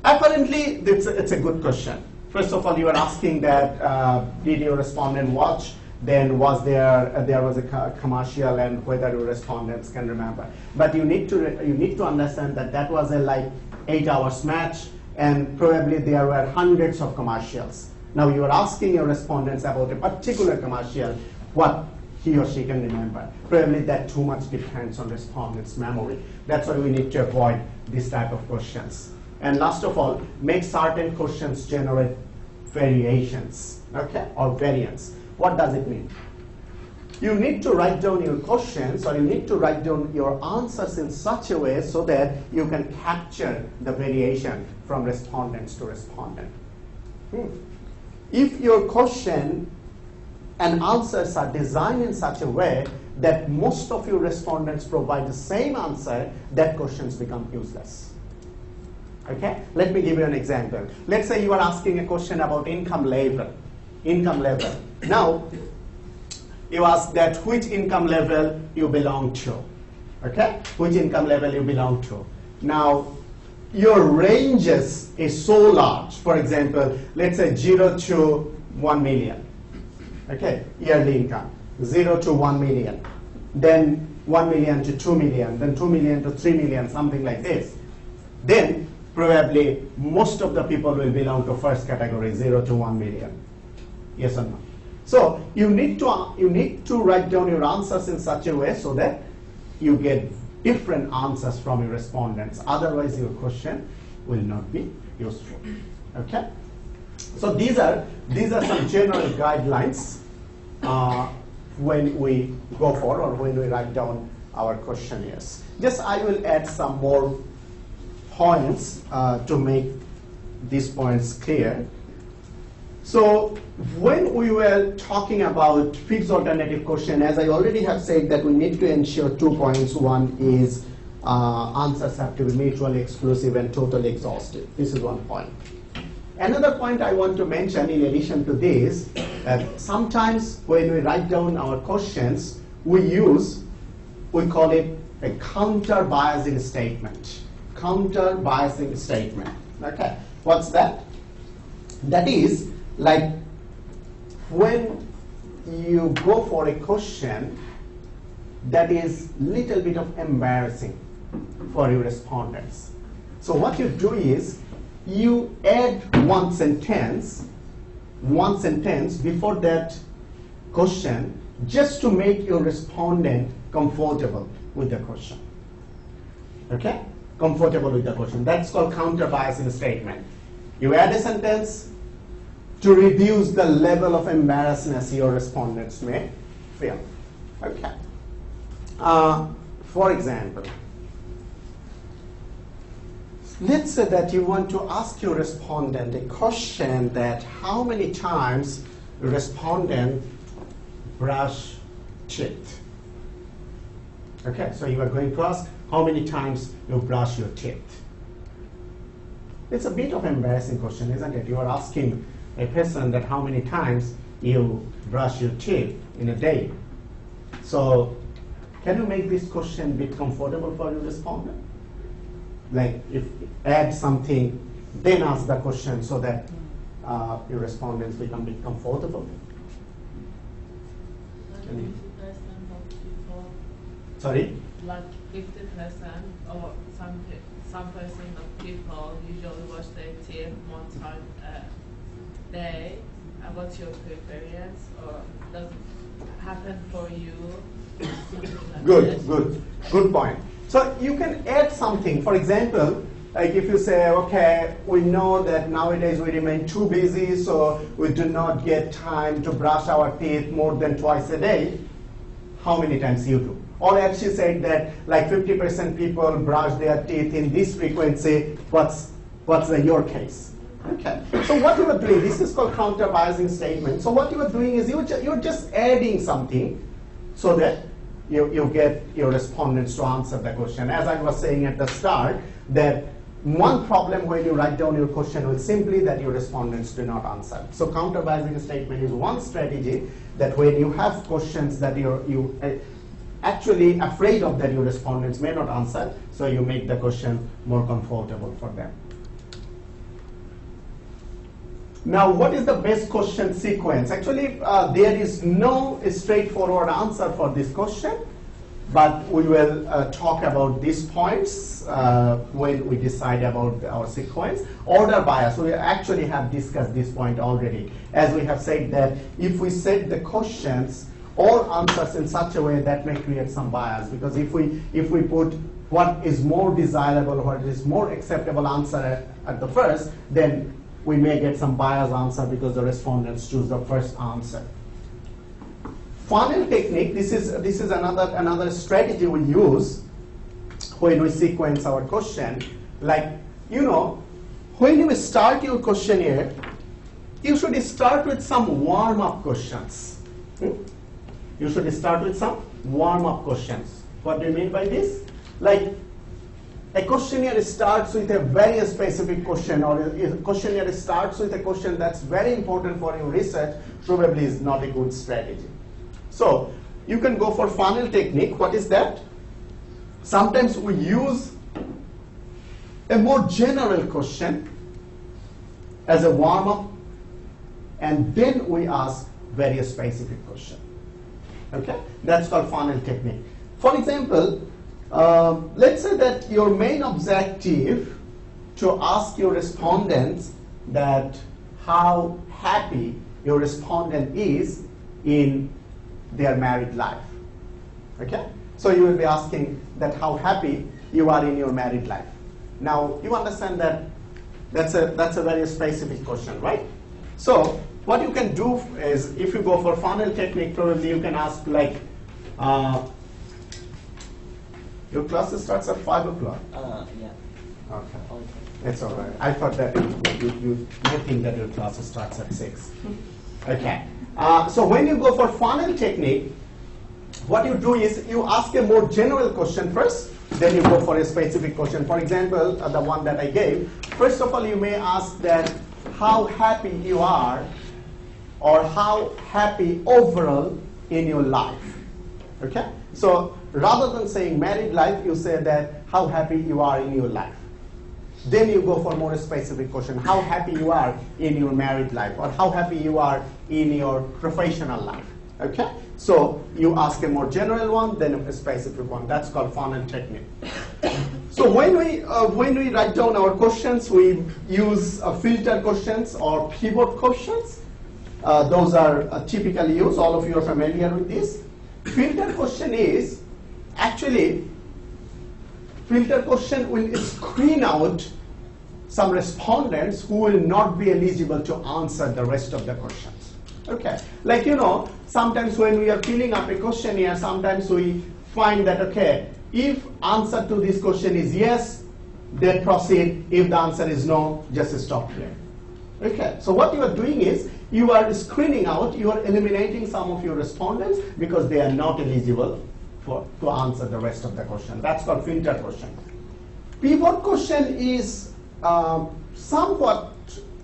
apparently it's a good question. First of all, you are asking that did your respondent watch? Then was there was a commercial, and whether your respondents can remember. But you need to understand that that was a like 8 hours match, and probably there were hundreds of commercials. Now you are asking your respondents about a particular commercial, what he or she can remember. Probably that too much depends on respondent's memory. That's why we need to avoid this type of questions. And last of all, make certain questions generate variations, okay, or variance. What does it mean? You need to write down your questions, or you need to write down your answers in such a way so that you can capture the variation from respondents to respondent. If your question and answers are designed in such a way that most of your respondents provide the same answer, that questions become useless. Okay? Let me give you an example. Let's say you are asking a question about income level. income level. Now, you ask that which income level you belong to. Okay? Which income level you belong to. Now, your ranges is so large. For example, let's say 0 to 1 million. Okay? Yearly income. 0 to 1 million. Then 1 million to 2 million. Then 2 million to 3 million, something like this. Then probably most of the people will belong to first category, 0 to 1 million. Yes or no? So you need to write down your answers in such a way so that you get different answers from your respondents. Otherwise, your question will not be useful. Okay? So these are some general guidelines when we go for or when we write down our questionnaires. Just I will add some more points to make these points clear. So when we were talking about fixed alternative question, as I already have said that we need to ensure 2 points. One is answers have to be mutually exclusive and totally exhaustive. This is one point. Another point I want to mention in addition to this, sometimes when we write down our questions, we call it a counter-biasing statement. Counter-biasing statement. Okay, what's that? That is like when you go for a question that is little bit of embarrassing for your respondents. So what you do is you add one sentence before that question just to make your respondent comfortable with the question. Okay? Comfortable with the question. That's called counter-biasing statement. You add a sentence to reduce the level of embarrassment your respondents may feel. Okay. For example, let's say that you want to ask your respondent a question that how many times the respondent brush teeth. Okay, so you are going to ask how many times you brush your teeth. It's a bit of an embarrassing question, isn't it? You are asking a person that how many times you brush your teeth in a day. So can you make this question a bit comfortable for your respondent? Like if add something, then ask the question so that your respondents become a bit comfortable. Sorry? Like 50% or some percent of people usually wash their teeth 1 time a day. What's your preference, or does it happen for you? Good point. So you can add something. For example, like if you say, okay, we know that nowadays we remain too busy, so we do not get time to brush our teeth more than twice a day. How many times you do? Or as she said that like 50% people brush their teeth in this frequency. What's your case? Okay. So what you are doing, this is called counter-biasing statement. So what you are doing is you're just adding something so that you get your respondents to answer the question. As I was saying at the start, that one problem when you write down your question is simply that your respondents do not answer. So counter-biasing statement is one strategy that when you have questions that you actually afraid of that your respondents may not answer, so you make the question more comfortable for them. Now, what is the best question sequence? Actually, there is no straightforward answer for this question, but we will talk about these points when we decide about our sequence. Order bias, we actually have discussed this point already. As we have said that if we set the questions or answers in such a way that may create some bias, because if we put what is more desirable, what is more acceptable answer at the first, then we may get some biased answer because the respondents choose the first answer. Funnel technique, this is another strategy we use when we sequence our question. Like, when you start your questionnaire, you should start with some warm-up questions. You should start with some warm-up questions. What do you mean by this? Like, a questionnaire starts with a very specific question, or a questionnaire starts with a question that's very important for your research, probably is not a good strategy. So you can go for funnel technique. What is that? Sometimes we use a more general question as a warm-up, and then we ask very specific question. Okay? That's called funnel technique. For example, let's say that your main objective to ask your respondents that how happy your respondent is in their married life. Okay? So you will be asking that how happy you are in your married life. Now you understand that that's a very specific question, right? So what you can do is, if you go for funnel technique, probably you can ask like, your class starts at 5 o'clock. Yeah. Okay. Okay. It's all right. I thought that you may think that your class starts at 6. Okay. So when you go for funnel technique, what you do is you ask a more general question first, then you go for a specific question. For example, the one that I gave, first of all, you may ask that how happy you are, or how happy overall in your life. Okay? So rather than saying married life, you say that how happy you are in your life. Then you go for more specific question, how happy you are in your married life, or how happy you are in your professional life. Okay? So you ask a more general one, then a specific one. That's called funnel technique. So when we write down our questions, we use filter questions or pivot questions. Those are typically used. All of you are familiar with this. Filter question is actually, filter question will screen out some respondents who will not be eligible to answer the rest of the questions. Okay, like sometimes when we are filling up a questionnaire, sometimes we find that, okay, if answer to this question is yes, then proceed. If the answer is no, just stop here. Okay, so what you are doing is you are screening out, you are eliminating some of your respondents because they are not eligible to answer the rest of the question. That's called filter question. Pivot question is somewhat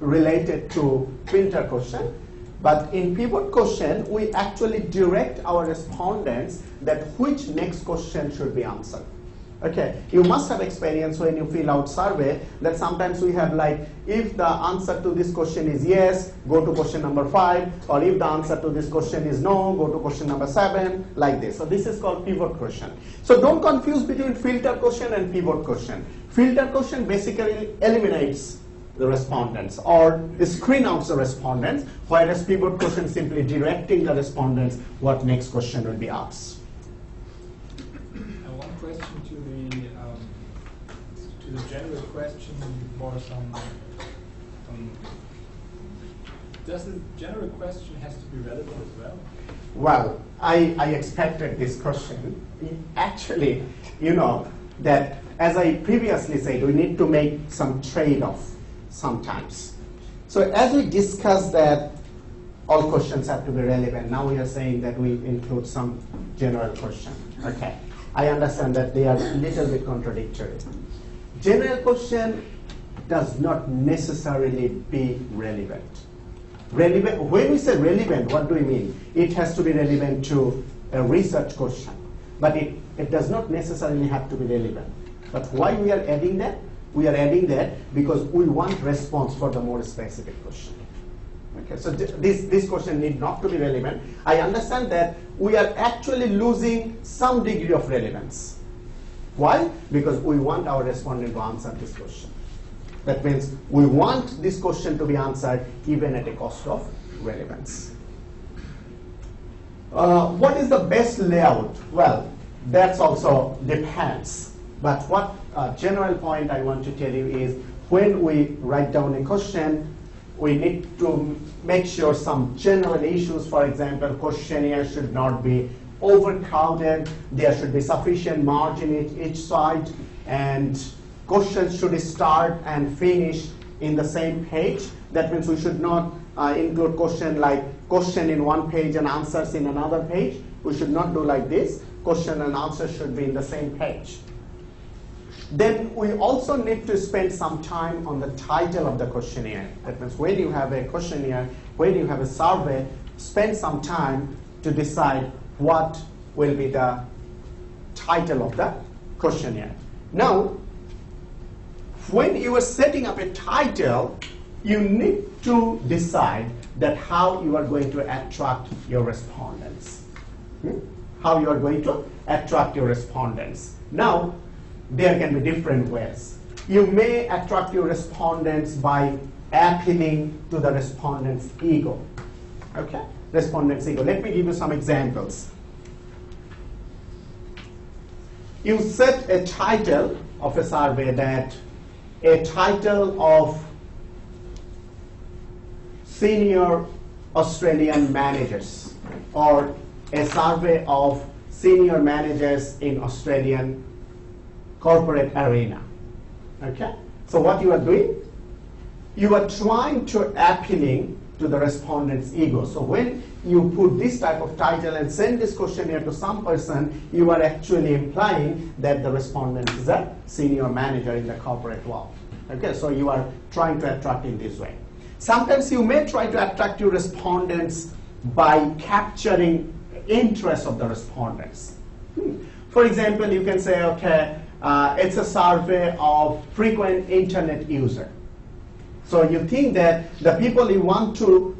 related to filter question, but in pivot question, we actually direct our respondents that which next question should be answered. Okay, you must have experience when you fill out survey that sometimes we have like, if the answer to this question is yes, go to question number 5, or if the answer to this question is no, go to question number 7, like this. So this is called pivot question. So don't confuse between filter question and pivot question. Filter question basically eliminates the respondents or screen out the respondents, whereas pivot question simply directing the respondents what next question will be asked. One question to the general question, more some. Does the general question has to be relevant as well? Well, I expected this question. Actually, that as I previously said, we need to make some trade-off sometimes. So as we discussed that all questions have to be relevant, now we are saying that we include some general question. Okay, I understand that they are a little bit contradictory. General question does not necessarily be relevant. When we say relevant, what do we mean? It has to be relevant to a research question, but it does not necessarily have to be relevant. But why we are adding that? We are adding that because we want response for the more specific question. Okay, so this question need not to be relevant. I understand that we are actually losing some degree of relevance. Why? Because we want our respondent to answer this question. That means we want this question to be answered even at a cost of relevance. What is the best layout? Well, that's also depends. But what general point I want to tell you is when we write down a question, we need to make sure some general issues, for example, questionnaire should not be overcrowded, there should be sufficient margin each side, and questions should start and finish in the same page. That means we should not include question in one page and answers in another page. We should not do like this. Question and answer should be in the same page. Then we also need to spend some time on the title of the questionnaire. That means when you have a questionnaire, when you have a survey, spend some time to decide what will be the title of the questionnaire. Now, when you are setting up a title, you need to decide that how you are going to attract your respondents. How you are going to attract your respondents. Now, there can be different ways. You may attract your respondents by appealing to the respondent's ego. Okay? Respondent's ego. Let me give you some examples. You set a title of a survey that a title of senior Australian managers, or a survey of senior managers in Australian corporate arena. Okay? So what you are doing? You are trying to appealing to the respondent's ego. So when you put this type of title and send this questionnaire to some person, you are actually implying that the respondent is a senior manager in the corporate world. Okay? So you are trying to attract in this way. Sometimes you may try to attract your respondents by capturing interest of the respondents. For example, you can say, okay, it's a survey of frequent internet user. So you think that the people you want to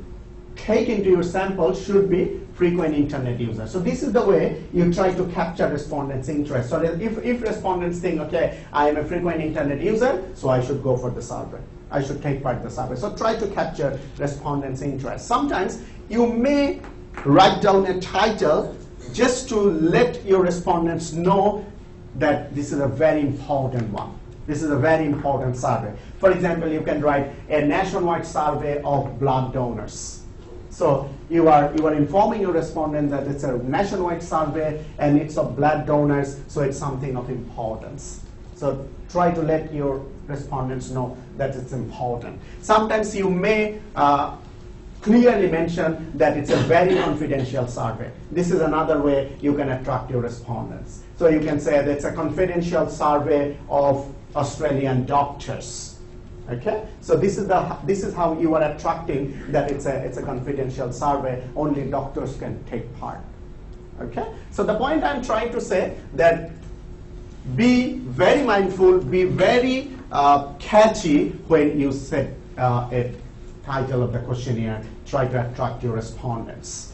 take into your sample should be frequent internet users. So this is the way you try to capture respondents' interest. So that if respondents think, okay, I am a frequent internet user, so I should go for the survey. I should take part in the survey. So try to capture respondents' interest. Sometimes you may write down a title just to let your respondents know that this is a very important one. This is a very important survey. For example, you can write a nationwide survey of blood donors. So you are informing your respondent that it's a nationwide survey and it's of blood donors, so it's something of importance. So try to let your respondents know that it's important. Sometimes you may clearly mention that it's a very confidential survey. This is another way you can attract your respondents. So you can say that it's a confidential survey of Australian doctors. Okay? So this is how you are attracting that it's a confidential survey. Only doctors can take part. Okay? So the point I'm trying to say that be very mindful, be very catchy when you set a title of the questionnaire. Try to attract your respondents.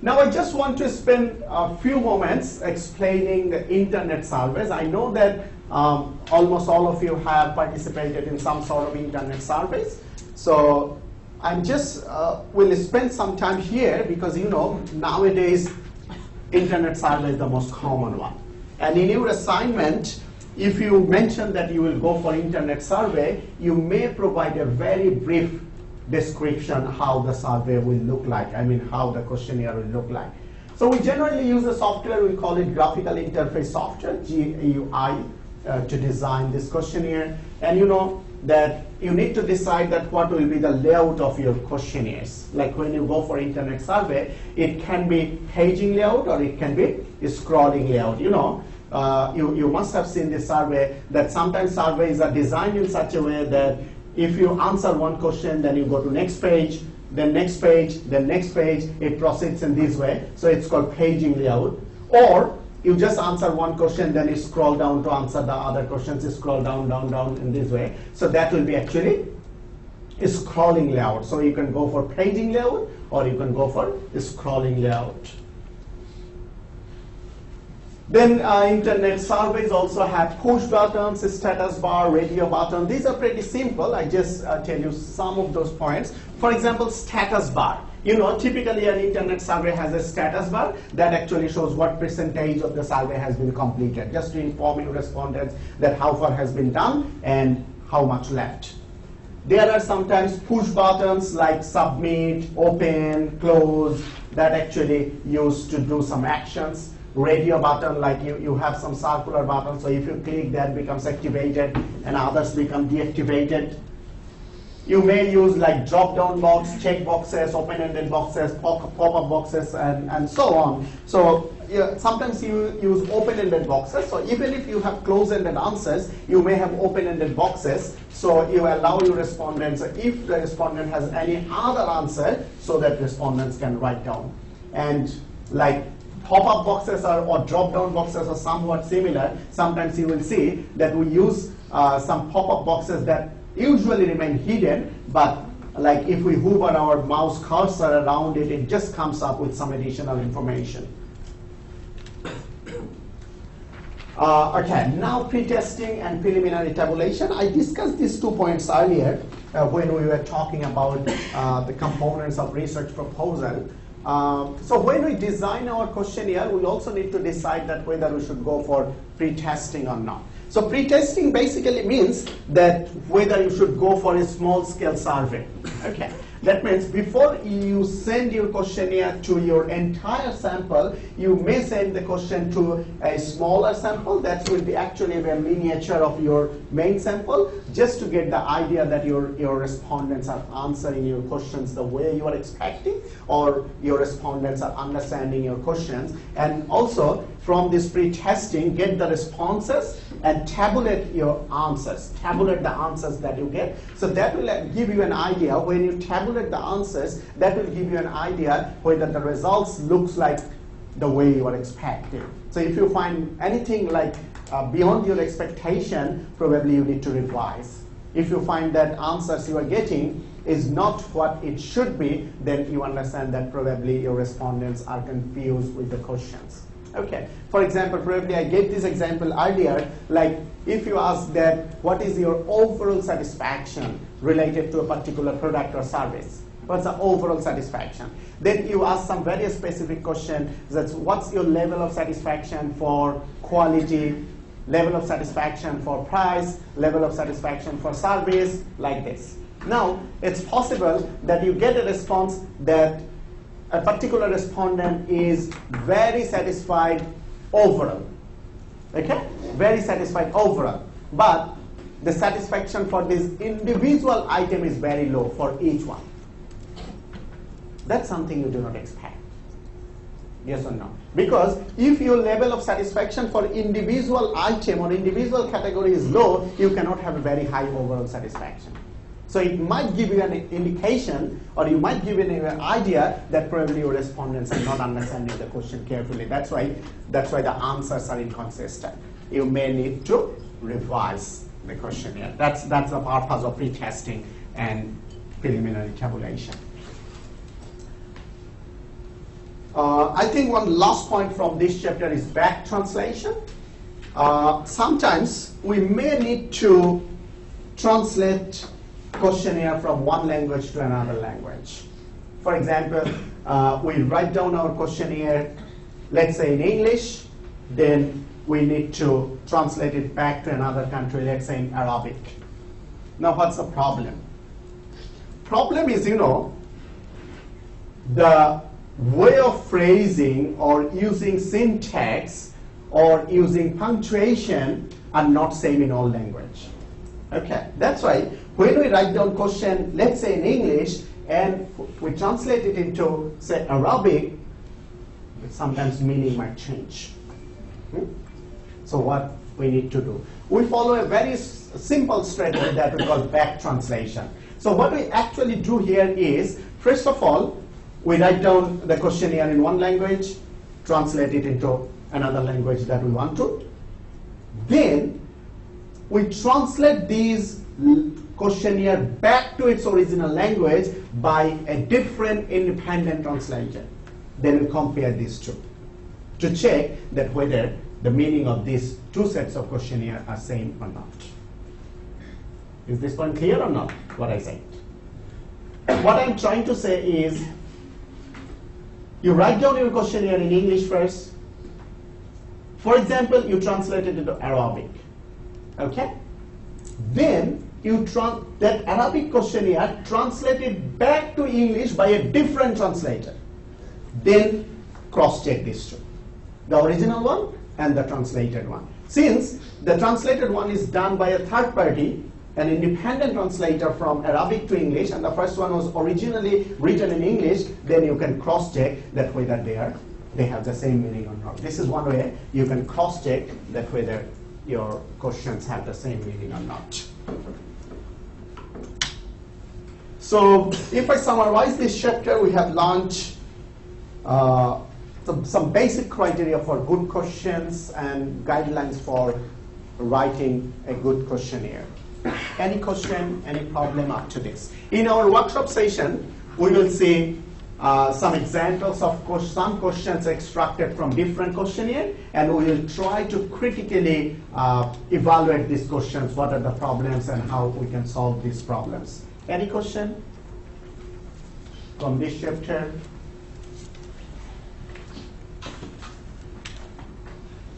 Now I just want to spend a few moments explaining the internet surveys. I know that almost all of you have participated in some sort of internet surveys. So I'm just will spend some time here because you know nowadays internet survey is the most common one. And in your assignment, if you mention that you will go for internet survey, you may provide a very brief description how the survey will look like. I mean, how the questionnaire will look like. So we generally use a software, we call it graphical interface software, GUI, to design this questionnaire. And you know that you need to decide that what will be the layout of your questionnaires. Like when you go for internet survey, it can be paging layout or it can be scrolling layout. You know, you must have seen this survey that sometimes surveys are designed in such a way that if you answer one question, then you go to next page, then next page, then next page, it proceeds in this way. So it's called paging layout. Or you just answer one question, then you scroll down to answer the other questions, you scroll down, down, down in this way. So that will be actually a scrolling layout. So you can go for paging layout or you can go for a scrolling layout. Then internet surveys also have push buttons, status bar, radio button. These are pretty simple. I just tell you some of those points. For example, status bar. You know, typically an internet survey has a status bar that actually shows what percentage of the survey has been completed, just to inform your respondents that how far has been done and how much left. There are sometimes push buttons like submit, open, close, that actually used to do some actions. Radio button, like you have some circular button, so if you click that becomes activated and others become deactivated. you may use like drop-down box, check boxes, open-ended boxes, pop-up boxes, and so on. So yeah, sometimes you use open-ended boxes. So even if you have close-ended answers, you may have open-ended boxes. So you allow your respondents, if the respondent has any other answer, so that respondents can write down. And like pop-up boxes or drop-down boxes are somewhat similar. Sometimes you will see that we use some pop-up boxes that usually remain hidden, but like if we hover our mouse cursor around it, it just comes up with some additional information. Okay, now pre-testing and preliminary tabulation. I discussed these 2 points earlier when we were talking about the components of research proposal. So when we design our questionnaire, we also need to decide that whether we should go for pre-testing or not. So pre-testing basically means that whether you should go for a small-scale survey. Okay, that means before you send your questionnaire to your entire sample, you may send the question to a smaller sample that will be actually a miniature of your main sample, just to get the idea that your respondents are answering your questions the way you are expecting, or your respondents are understanding your questions. And also from this pre-testing, get the responses and tabulate your answers, tabulate the answers that you get. So that will give you an idea. When you tabulate the answers, that will give you an idea whether the results looks like the way you are expecting. So if you find anything like beyond your expectation, probably you need to revise. If you find that answers you are getting is not what it should be, then you understand that probably your respondents are confused with the questions. Okay, for example, probably I gave this example earlier, like if you ask that what is your overall satisfaction related to a particular product or service, what's the overall satisfaction? Then you ask some very specific question, that's what's your level of satisfaction for quality, level of satisfaction for price, level of satisfaction for service, like this. Now, it's possible that you get a response that a particular respondent is very satisfied overall. Okay? Very satisfied overall. But the satisfaction for this individual item is very low for each one. That's something you do not expect. Yes or no? Because if your level of satisfaction for individual item or individual category is low, you cannot have a very high overall satisfaction. So it might give you an indication, or you might give you an idea that probably your respondents are not understanding the question carefully. That's why the answers are inconsistent. You may need to revise the questionnaire. That's the purpose of pre-testing and preliminary tabulation. I think one last point from this chapter is back translation. Sometimes we may need to translate questionnaire from one language to another language. For example, we write down our questionnaire, let's say in English, then we need to translate it back to another country, let's say in Arabic. Now what's the problem? Problem is, the way of phrasing or using syntax or using punctuation are not same in all language. Okay, that's why when we write down question, let's say in English, and we translate it into, say, Arabic, sometimes meaning might change. So what we need to do? We follow a very simple strategy that we call back translation. So what we actually do here is, first of all, we write down the questionnaire in one language, translate it into another language that we want to. Then we translate these questionnaire back to its original language by a different independent translator. Then we compare these two to check that whether the meaning of these two sets of questionnaire are same or not. Is this point clear or not, what I said? What I'm trying to say is, you write down your questionnaire in English first. For example, you translate it into Arabic. Okay? Then you that Arabic questionnaire translated back to English by a different translator. Then cross-check these two, the original one and the translated one. Since the translated one is done by a third party, an independent translator from Arabic to English, and the first one was originally written in English, then you can cross-check that whether they have the same meaning or not. This is one way you can cross-check that whether your questions have the same meaning or not. So if I summarize this chapter, we have learned some basic criteria for good questions and guidelines for writing a good questionnaire. Any question, any problem up to this? In our workshop session, we will see some examples of some questions extracted from different questionnaire, and we will try to critically evaluate these questions, what are the problems and how we can solve these problems. Any question from this chapter?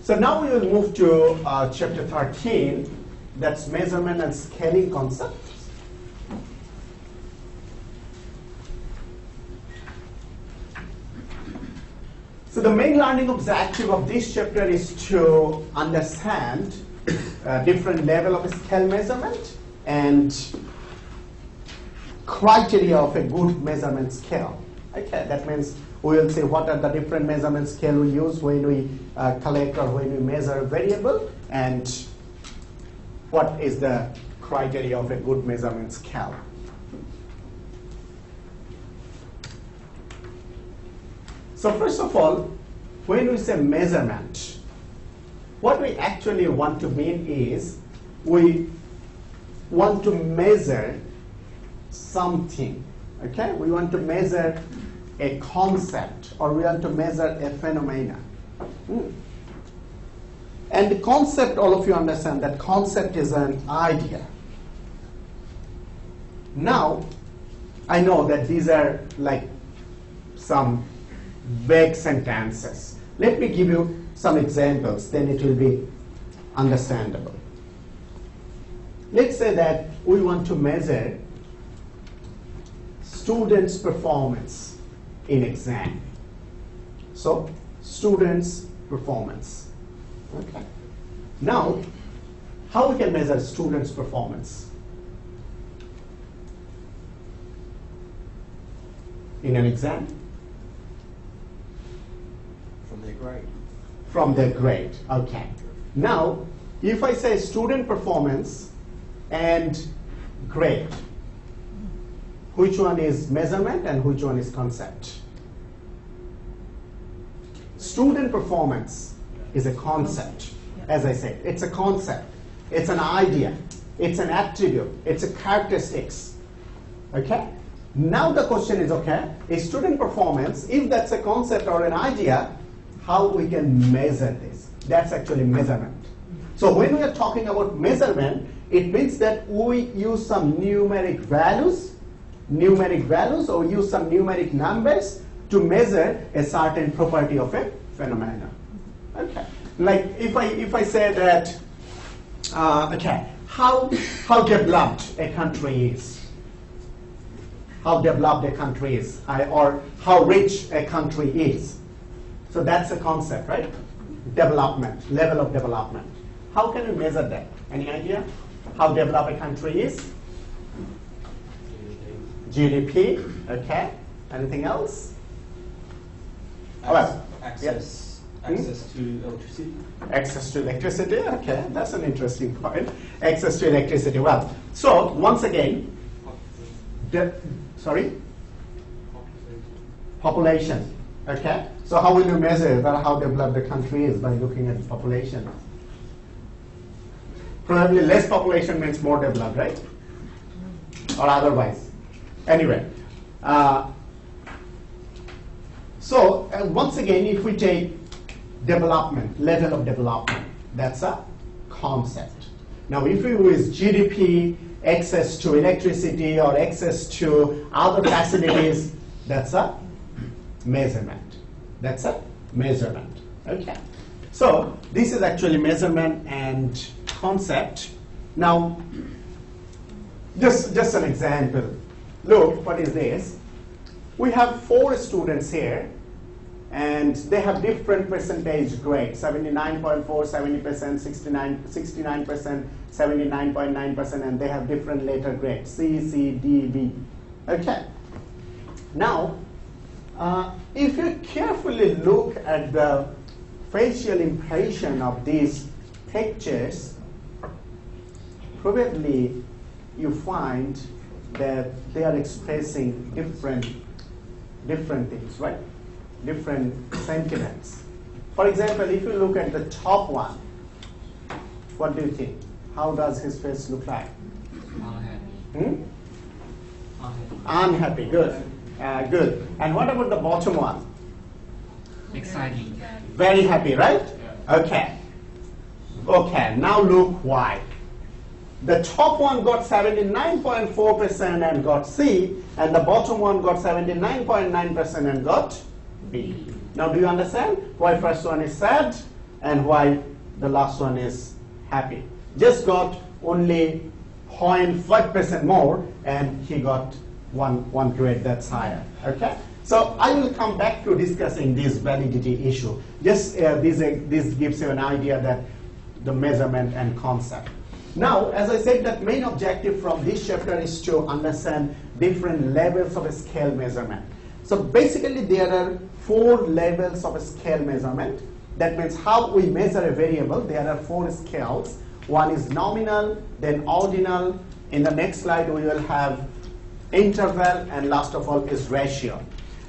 So now we will move to chapter 13, that's measurement and scaling concepts. So the main learning objective of this chapter is to understand different level of scale measurement and criteria of a good measurement scale. Okay, that means we will say what are the different measurement scale we use when we collect or when we measure a variable, and what is the criteria of a good measurement scale. So first of all, when we say measurement, what we actually want to mean is we want to measure something. Okay, we want to measure a concept, or we want to measure a phenomena. And the concept, all of you understand that concept is an idea. Now, I know that these are like some vague sentences. Let me give you some examples, then it will be understandable. Let's say that we want to measure students' performance in exam. So, students' performance. Okay. Now, how we can measure students' performance? In an exam? From their grade. From their grade, okay. Now, if I say student performance and grade, which one is measurement and which one is concept? Student performance is a concept. As I said, it's a concept. It's an idea. It's an attribute. It's a characteristics. Okay? Now the question is, okay, a student performance, if that's a concept or an idea, how we can measure this? That's actually measurement. So when we are talking about measurement, it means that we use some numeric values, or use some numeric numbers to measure a certain property of a phenomenon. Okay. Like if I say that, okay, how developed a country is, how developed a country is, or how rich a country is. So that's a concept, right? Development, level of development. How can we measure that? Any idea? How developed a country is? GDP, okay. Anything else? Access to electricity. Access to electricity, okay. That's an interesting point. Access to electricity. Well, so once again, population, okay. So how will you measure how developed the country is? By looking at the population. Probably less population means more developed, right? Or otherwise. Anyway, so once again, if we take development, level of development, that's a concept. Now, if we use GDP, access to electricity, or access to other facilities, that's a measurement. That's a measurement. Okay. So this is actually measurement and concept. Now, just an example. Look, what is this? We have 4 students here, and they have different percentage grades, 79.4, 70%, 69%, 79.9%, and they have different letter grades, C, C, D, B. Okay. Now, if you carefully look at the facial impression of these pictures, probably you find that they are expressing different things, right? Different sentiments. For example, if you look at the top one, what do you think? How does his face look like? Unhappy. Unhappy, good. Good. And what about the bottom one? Exciting. Very happy, right? Okay. Okay, now look why. The top one got 79.4% and got C, and the bottom one got 79.9% and got B. Now do you understand why first one is sad and why the last one is happy? Just got only 0.5% more and he got one grade that's higher. Okay? So I will come back to discussing this validity issue. Just this gives you an idea that the measurement and concept. Now, as I said, that main objective from this chapter is to understand different levels of a scale measurement. So basically there are 4 levels of a scale measurement. That means how we measure a variable. There are 4 scales. One is nominal, then ordinal. In the next slide we will have interval, and last of all is ratio.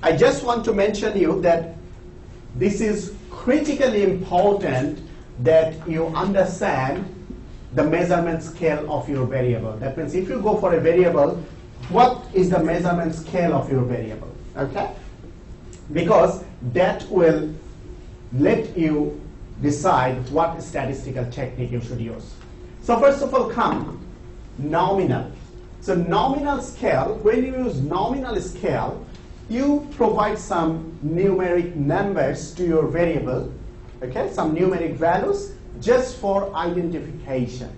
I just want to mention you that this is critically important that you understand the measurement scale of your variable. That means if you go for a variable, what is the measurement scale of your variable? Okay? Because that will let you decide what statistical technique you should use. So first of all come nominal. So nominal scale, when you use nominal scale, you provide some numeric numbers to your variable, okay, some numeric values just for identification.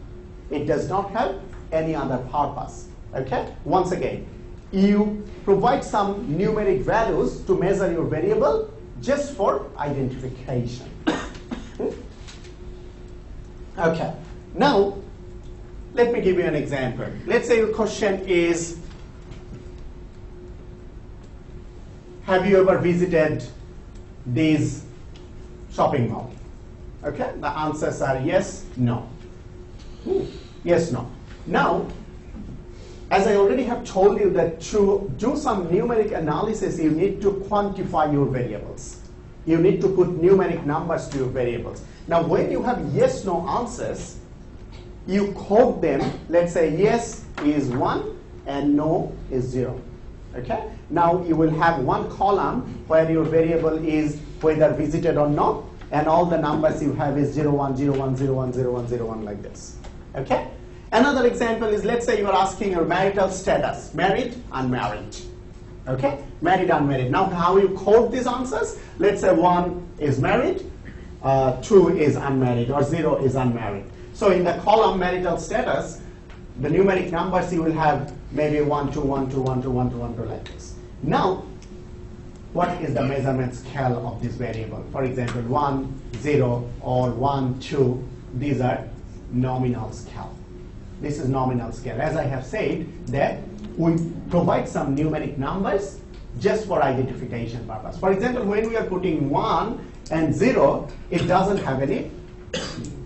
It does not have any other purpose. Okay? Once again, you provide some numeric values to measure your variable just for identification. Okay. Now, let me give you an example. Let's say your question is, have you ever visited this shopping mall? Okay, the answers are yes, no. Yes, no. Now, as I already have told you that to do some numeric analysis, you need to quantify your variables. You need to put numeric numbers to your variables. Now, when you have yes, no answers, you code them. Let's say yes is 1 and no is 0. Okay? Now, you will have one column where your variable is whether visited or not, and all the numbers you have is 0, 1, 0, 1, 0, 1, 0, 1, 0, 1 like this. Okay? Another example is, let's say you are asking your marital status, married, unmarried. Okay? Married, unmarried. Now how you code these answers? Let's say 1 is married, 2 is unmarried, or 0 is unmarried. So in the column marital status, the numeric numbers you will have maybe 1, 2, 1, 2, 1, 2, 1, 2, 1, 2 like this. Now, what is the measurement scale of this variable? For example, 1, 0, or 1, 2, these are nominal scale. This is nominal scale. As I have said, that we provide some numeric numbers just for identification purpose. For example, when we are putting 1 and 0, it doesn't have any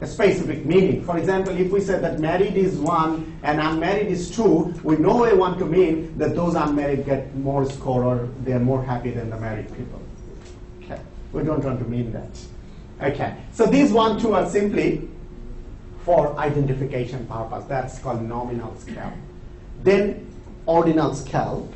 specific meaning. For example, if we say that married is 1 and unmarried is 2, we no way want to mean that those unmarried get more score or they are more happy than the married people. Okay, we don't want to mean that. Okay, so these 1, 2 are simply for identification purpose. That's called nominal scale. Then ordinal scale.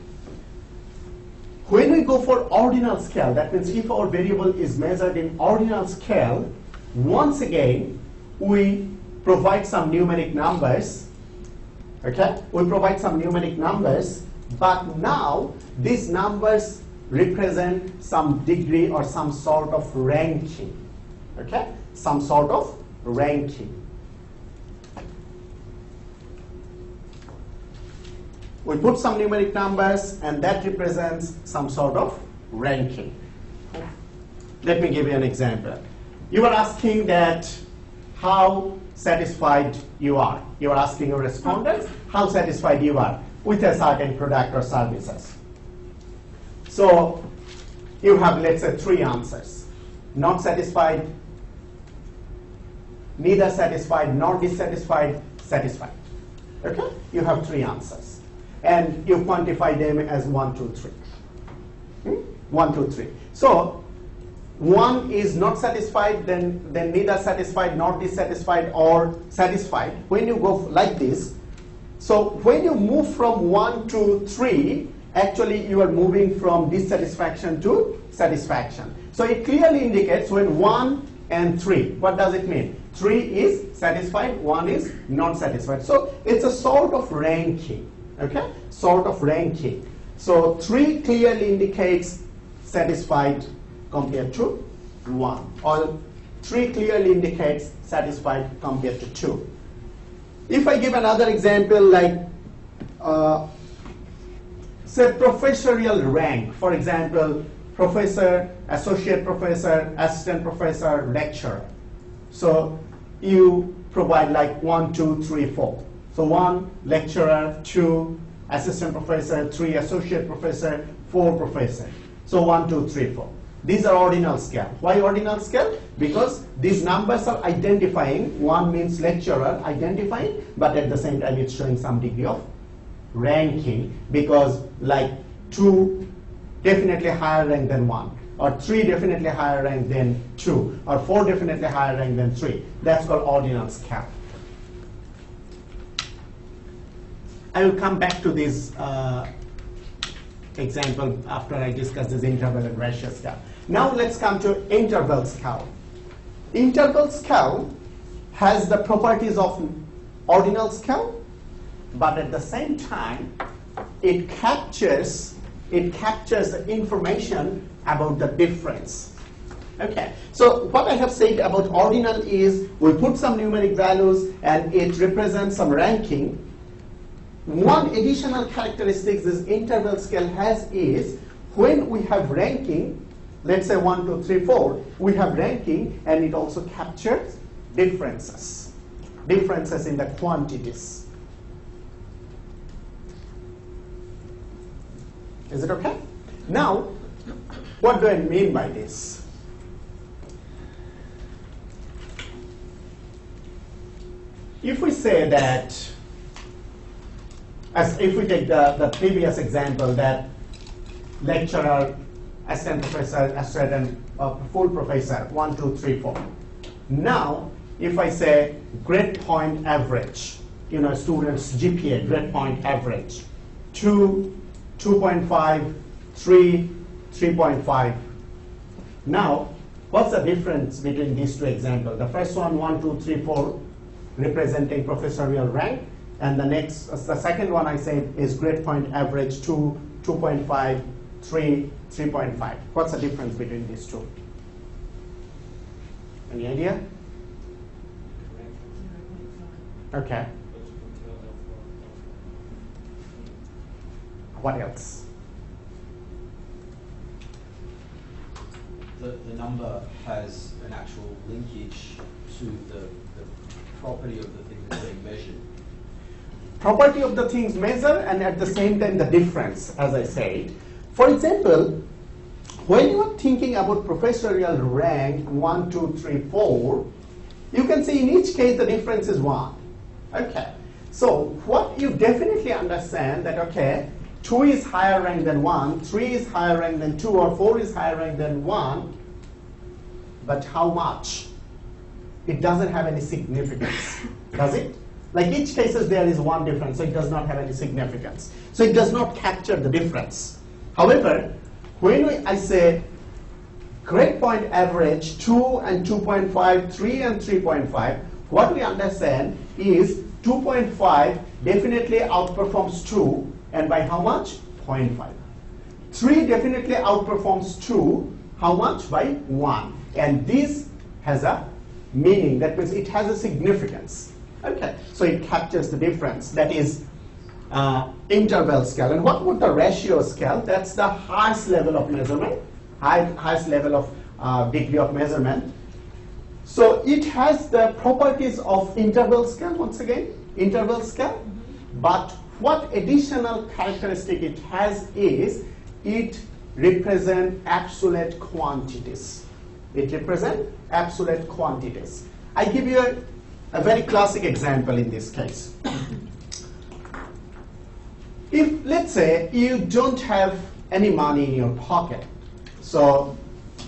When we go for ordinal scale, that means if our variable is measured in ordinal scale, once again, we provide some numeric numbers. Okay? We provide some numeric numbers, but now these numbers represent some degree or some sort of ranking. Okay? Some sort of ranking. We put some numeric numbers, and that represents some sort of ranking. let me give you an example. You are asking that how satisfied you are. You are asking your respondents how satisfied you are with a certain product or services. So you have, let's say, 3 answers. Not satisfied, neither satisfied, nor dissatisfied, satisfied. Okay? You have 3 answers. And you quantify them as 1, 2, 3. 1, 2, 3. So 1 is not satisfied, then neither satisfied, nor dissatisfied, or satisfied. When you go like this, so when you move from 1 to 3, actually you are moving from dissatisfaction to satisfaction. So it clearly indicates when 1 and 3, what does it mean? 3 is satisfied, 1 is not satisfied. So it's a sort of ranking, okay? Sort of ranking. So 3 clearly indicates satisfied compared to 1, or 3 clearly indicates satisfied compared to 2. If I give another example like say professorial rank, for example, professor, associate professor, assistant professor, lecturer. So you provide like 1, 2, 3, 4. So 1 lecturer, 2 assistant professor, 3 associate professor, 4 professor. So 1, 2, 3, 4. These are ordinal scale. Why ordinal scale? Because these numbers are identifying. 1 means lecturer, identifying, but at the same time it's showing some degree of ranking, because like 2 definitely higher rank than 1, or 3 definitely higher rank than 2, or 4 definitely higher rank than 3. That's called ordinal scale. I will come back to this example after I discuss this interval and ratio scale. Now let's come to interval scale. Interval scale has the properties of ordinal scale, but at the same time it captures the information about the difference. Okay, so what I have said about ordinal is we put some numeric values and it represents some ranking. One additional characteristic this interval scale has is when we have ranking, let's say 1, 2, 3, 4, we have ranking and it also captures differences in the quantities. Is it okay? Now, what do I mean by this? If we say that, as if we take the previous example that lecturer, assistant professor, assistant full professor, 1, 2, 3, 4. Now, if I say grade point average, students' GPA, grade point average, 2, 2.5, 3, 3.5. Now, what's the difference between these 2 examples? The first one, 1, 2, 3, 4, representing professorial rank, and the second one I said is grade point average 2, 2.5, 3, 3.5. What's the difference between these 2? Any idea? Okay. What else? The number has an actual linkage to the property of the thing that's being measured. Property of the things measured, and at the same time the difference, as I said. For example, when you are thinking about professorial rank 1, 2, 3, 4, you can see in each case the difference is 1. Okay. So what you definitely understand that, okay, 2 is higher rank than 1, 3 is higher rank than 2, or 4 is higher rank than 1, but how much? It doesn't have any significance, does it? Like each cases there is 1 difference, so it does not have any significance. So it does not capture the difference. However, when I say grade point average 2 and 2.5, 3 and 3.5, what we understand is 2.5 definitely outperforms 2, and by how much? 0.5. 3 definitely outperforms 2, how much? By 1. And this has a meaning, that means it has a significance. Okay, so it captures the difference. That is interval scale. And what would the ratio scale? That's the highest level of measurement, highest level of degree of measurement. So it has the properties of interval scale, once again, interval scale. But what additional characteristic it has is it represents absolute quantities. It represents absolute quantities. I give you a very classic example in this case. If, let's say, you don't have any money in your pocket, so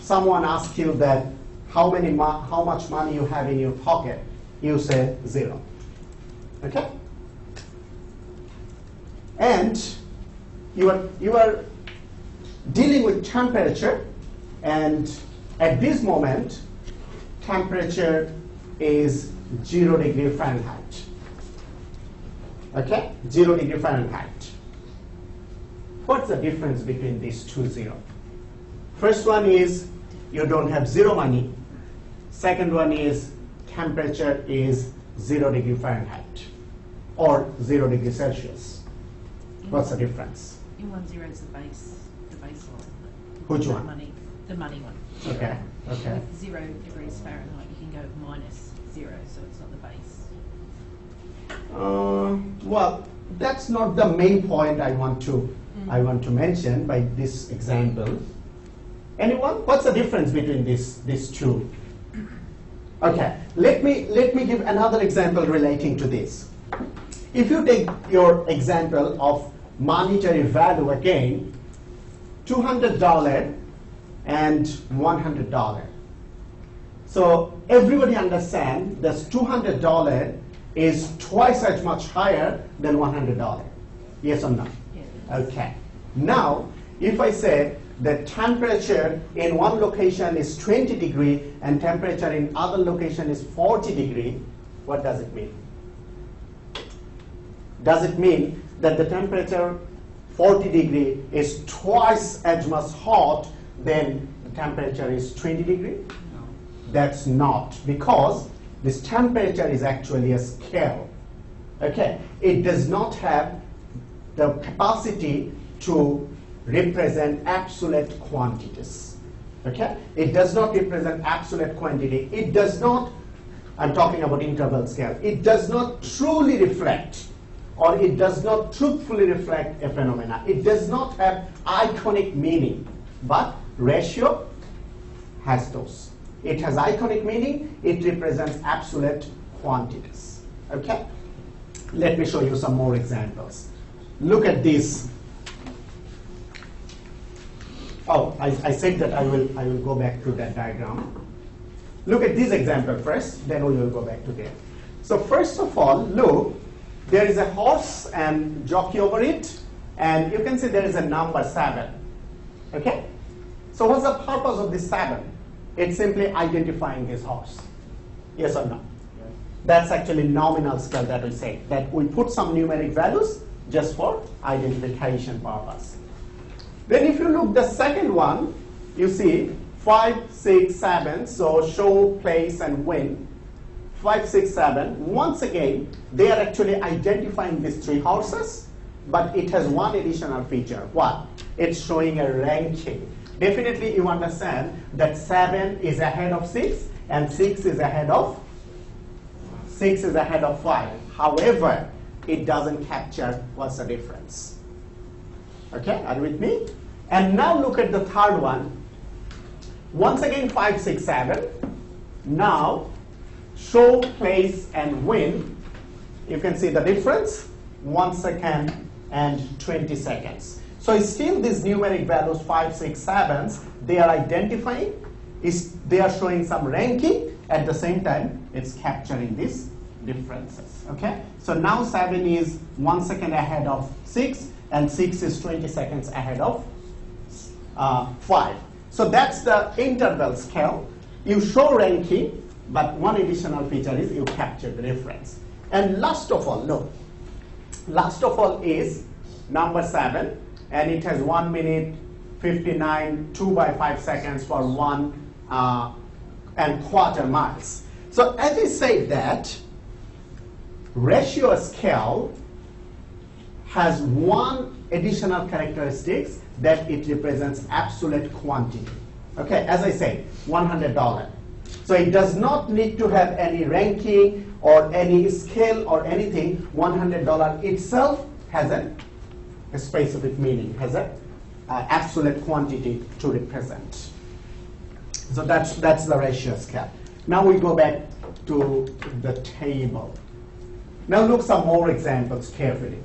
someone asks you that how much money you have in your pocket, you say 0. Okay? And you are dealing with temperature, and at this moment, temperature is 0 degree Fahrenheit. Okay? 0 degree Fahrenheit. What's the difference between these two zeros? First one is you don't have 0 money. Second one is temperature is 0 degree Fahrenheit or 0 degree Celsius. What's the difference? In 10 is the baseline. Which The one? money, the money one. Okay. Okay. With 0 degrees Fahrenheit, you can go minus 0, so it's not the base. Well, that's not the main point I want to mention by this example. Anyone? What's the difference between these two? Okay, let me give another example relating to this. If you take your example of monetary value again, $200 and $100. So everybody understands that $200 is twice as much higher than $100. Yes or no? Yeah. Okay. Now, if I say the temperature in one location is 20 degree and temperature in other location is 40 degree, what does it mean? Does it mean that the temperature 40 degree is twice as much hot than the temperature is 20 degree? No. That's not, because this temperature is actually a scale. Okay, it does not have the capacity to represent absolute quantities. Okay, it does not represent absolute quantity. It does not, I'm talking about interval scale, it does not truly reflect, or it does not truthfully reflect a phenomena. It does not have iconic meaning, but ratio has those. It has iconic meaning, it represents absolute quantities. Okay? Let me show you some more examples. Look at this. Oh, I said that I will go back to that diagram. Look at this example first, then we will go back to there. So first of all, look, there is a horse and jockey over it, and you can see there is a number 7. Okay? So what's the purpose of this 7? It's simply identifying this horse. Yes or no? Yes. That's actually nominal scale that we say, that we put some numeric values just for identification purpose. Then if you look the second one, you see 5, 6, 7, so show, place, and win. 5, 6, 7, once again, they are actually identifying these 3 horses, but it has one additional feature. What? It's showing a ranking. Definitely you understand that 7 is ahead of 6, and 6 is ahead of 5. However, it doesn't capture what's the difference. Okay, are you with me? And now look at the third one. Once again, 5, 6, 7. Now, show, place, and win. You can see the difference, 1 second and 20 seconds. So still these numeric values, 5, 6, 7s, they are identifying, they are showing some ranking. At the same time, it's capturing these differences. Okay? So now 7 is 1 second ahead of 6, and 6 is 20 seconds ahead of 5. So that's the interval scale. You show ranking, but one additional feature is you capture the difference. And last of all, look, last of all is number 7, and it has 1 minute 59, 2 by 5 seconds for 1 and quarter miles. So as I said that, ratio scale has one additional characteristics, that it represents absolute quantity. Okay, as I said, $100. So it does not need to have any ranking or any scale or anything. $100 itself has a specific meaning, has an absolute quantity to represent. So that's the ratio scale. Now we go back to the table. Now look some more examples carefully.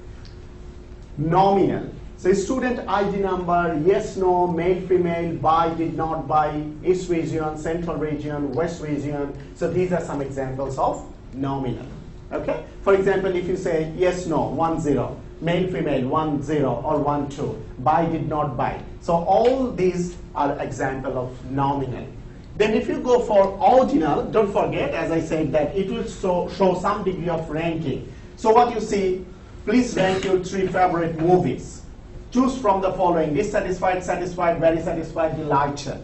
Nominal. So student ID number, yes, no, male, female, buy, did not buy, East region, Central region, West region. So these are some examples of nominal. Okay? For example, if you say yes, no, 1, 0, male, female, 1, 0, or 1, 2, buy, did not buy. So all these are example of nominal. Then if you go for ordinal, don't forget, as I said, that it will show some degree of ranking. So what you see, please rank your 3 favorite movies. Choose from the following: dissatisfied, satisfied, very satisfied, delighted.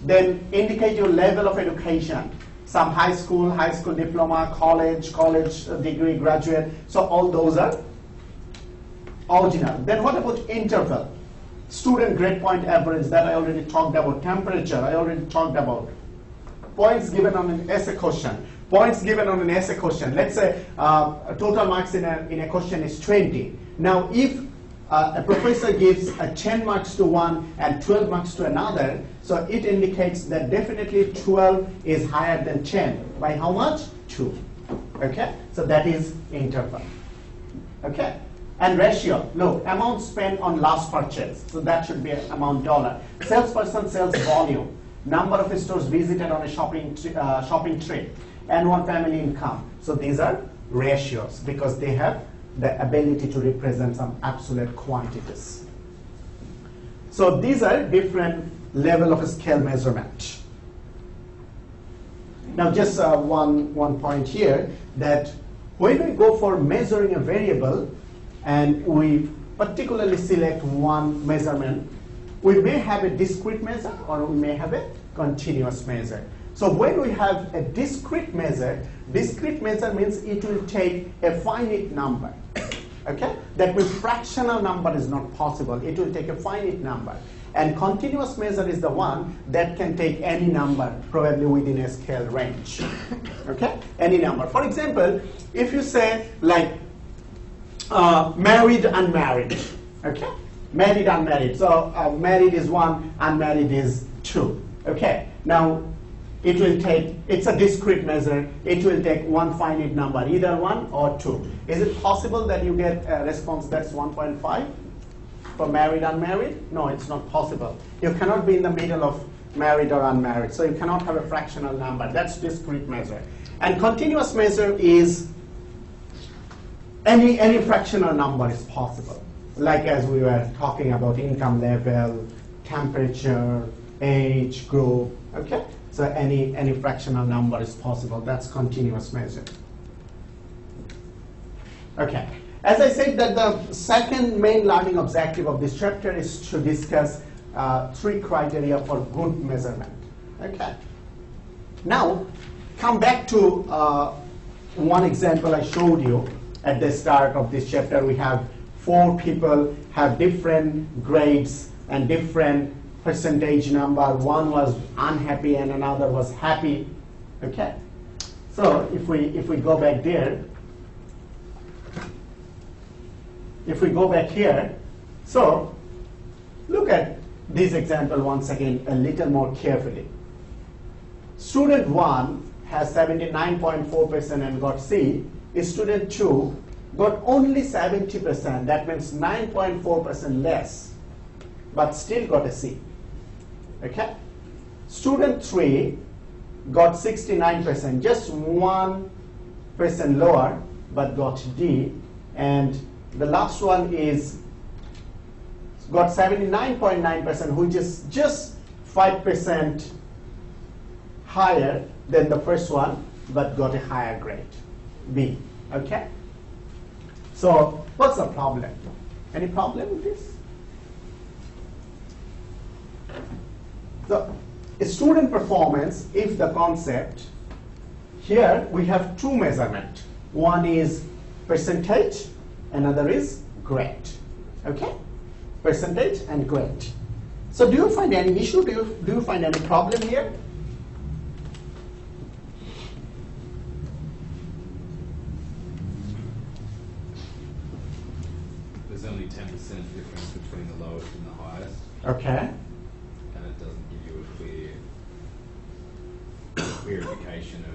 Then indicate your level of education. Some high school diploma, college degree, graduate. So all those are ordinal. Then what about interval? Student grade point average, that I already talked about. Temperature, I already talked about. Points given on an essay question. Points given on an essay question. Let's say total marks in a question is 20. Now if a professor gives 10 marks to one and 12 marks to another, so it indicates that definitely 12 is higher than 10. By how much? 2. Okay? So that is interval. Okay? And ratio, look, amount spent on last purchase. So that should be amount dollar. Salesperson sales volume, number of stores visited on a shopping trip, and one family income. So these are ratios because they have the ability to represent some absolute quantities. So these are different level of scale measurement. Now just one point here, that when we go for measuring a variable and we particularly select one measurement, we may have a discrete measure or we may have a continuous measure. So when we have a discrete measure means it will take a finite number. Okay? That means fractional number is not possible. It will take a finite number. And continuous measure is the one that can take any number, probably within a scale range. Okay? Any number. For example, if you say like married, unmarried. Okay? Married, unmarried. So married is 1, unmarried is 2. Okay? Now it will take, it's a discrete measure, it will take one finite number, either 1 or 2. Is it possible that you get a response that's 1.5 for married, unmarried? No, it's not possible. You cannot be in the middle of married or unmarried, so you cannot have a fractional number. That's discrete measure. And continuous measure is any fractional number is possible. Like as we were talking about income level, temperature, age, group, okay? So any fractional number is possible. That's continuous measure. Okay. As I said, that the second main learning objective of this chapter is to discuss 3 criteria for good measurement. Okay. Now, come back to one example I showed you at the start of this chapter. We have 4 people have different grades and different percentage number. One was unhappy and another was happy. Okay. So if we go back there, if we go back here, so look at this example once again a little more carefully. Student 1 has 79.4% and got C. Student 2 got only 70%. That means 9.4% less, but still got a C. Okay? Student 3 got 69%, just 1% lower, but got D. And the last one is got 79.9%, which is just 5% higher than the first one, but got a higher grade, B. Okay? So what's the problem? Any problem with this? So student performance, if the concept, here we have 2 measurements. One is percentage, another is grade. Okay? Percentage and grade. So do you find any issue? Do you find any problem here? There's only 10% difference between the lowest and the highest, Okay. and it doesn't give you a clear indication of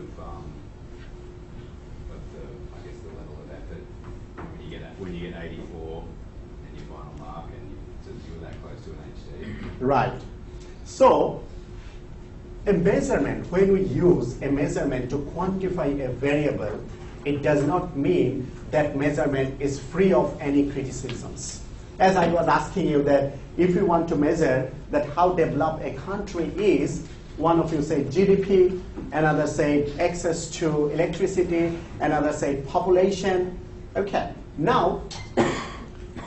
the, I guess, the level of effort when you get 84 and your final mark, and you were that close to an HD. Right. So a measurement, when we use a measurement to quantify a variable, it does not mean that measurement is free of any criticisms. As I was asking you that if you want to measure that how developed a country is, one of you said GDP, another said access to electricity, another said population. Okay, now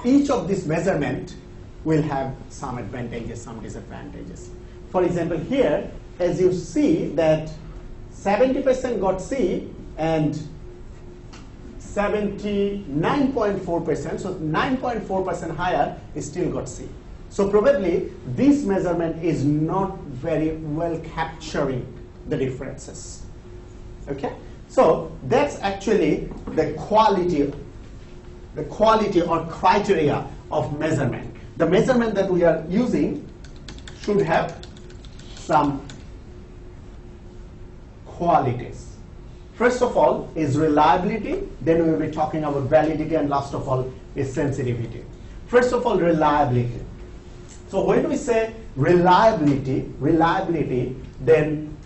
each of these measurement will have some advantages, some disadvantages. For example, here, as you see that 70% got C and 79.4%, so 9.4% higher is still got C. So probably this measurement is not very well capturing the differences. Okay? So that's actually the quality or criteria of measurement. The measurement that we are using should have some qualities. First of all is reliability, then we will be talking about validity, and last of all is sensitivity. First of all, reliability. So when we say reliability, then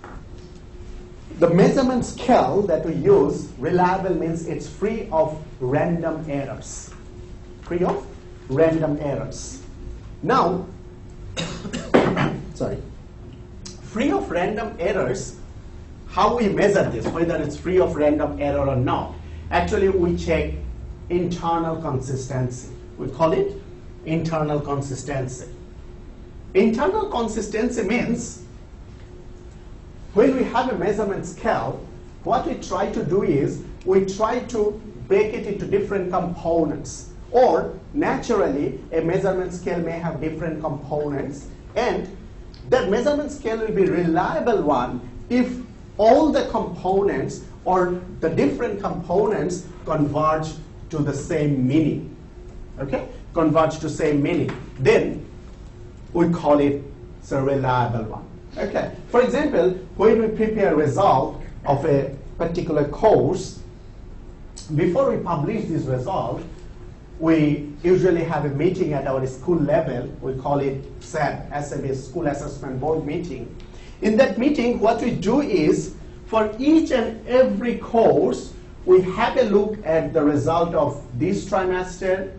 the measurement scale that we use, reliable means it's free of random errors. Free of random errors. Now, sorry, free of random errors, how we measure this, whether it's free of random error or not? Actually, we check internal consistency. We call it internal consistency. Internal consistency means when we have a measurement scale, what we try to do is we try to break it into different components. Or naturally, a measurement scale may have different components, and that measurement scale will be a reliable one if all the components or the different components converge to the same meaning. Okay? Converge to same meaning. Then we call it a reliable one. Okay. For example, when we prepare a result of a particular course, before we publish this result, we usually have a meeting at our school level. We call it SAB, School Assessment Board meeting. In that meeting, what we do is, for each and every course, we have a look at the result of this trimester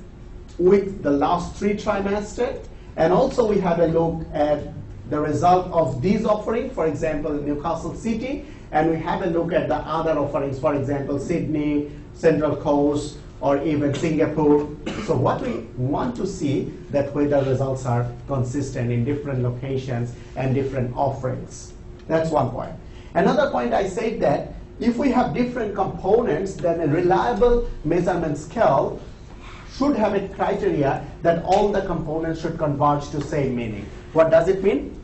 with the last 3 trimesters, and also we have a look at the result of these offerings, for example, Newcastle City, and we have a look at the other offerings, for example, Sydney, Central Coast, or even Singapore. So what we want to see that whether results are consistent in different locations and different offerings. That's one point. Another point, I said that if we have different components, then a reliable measurement scale should have a criteria that all the components should converge to same meaning. What does it mean?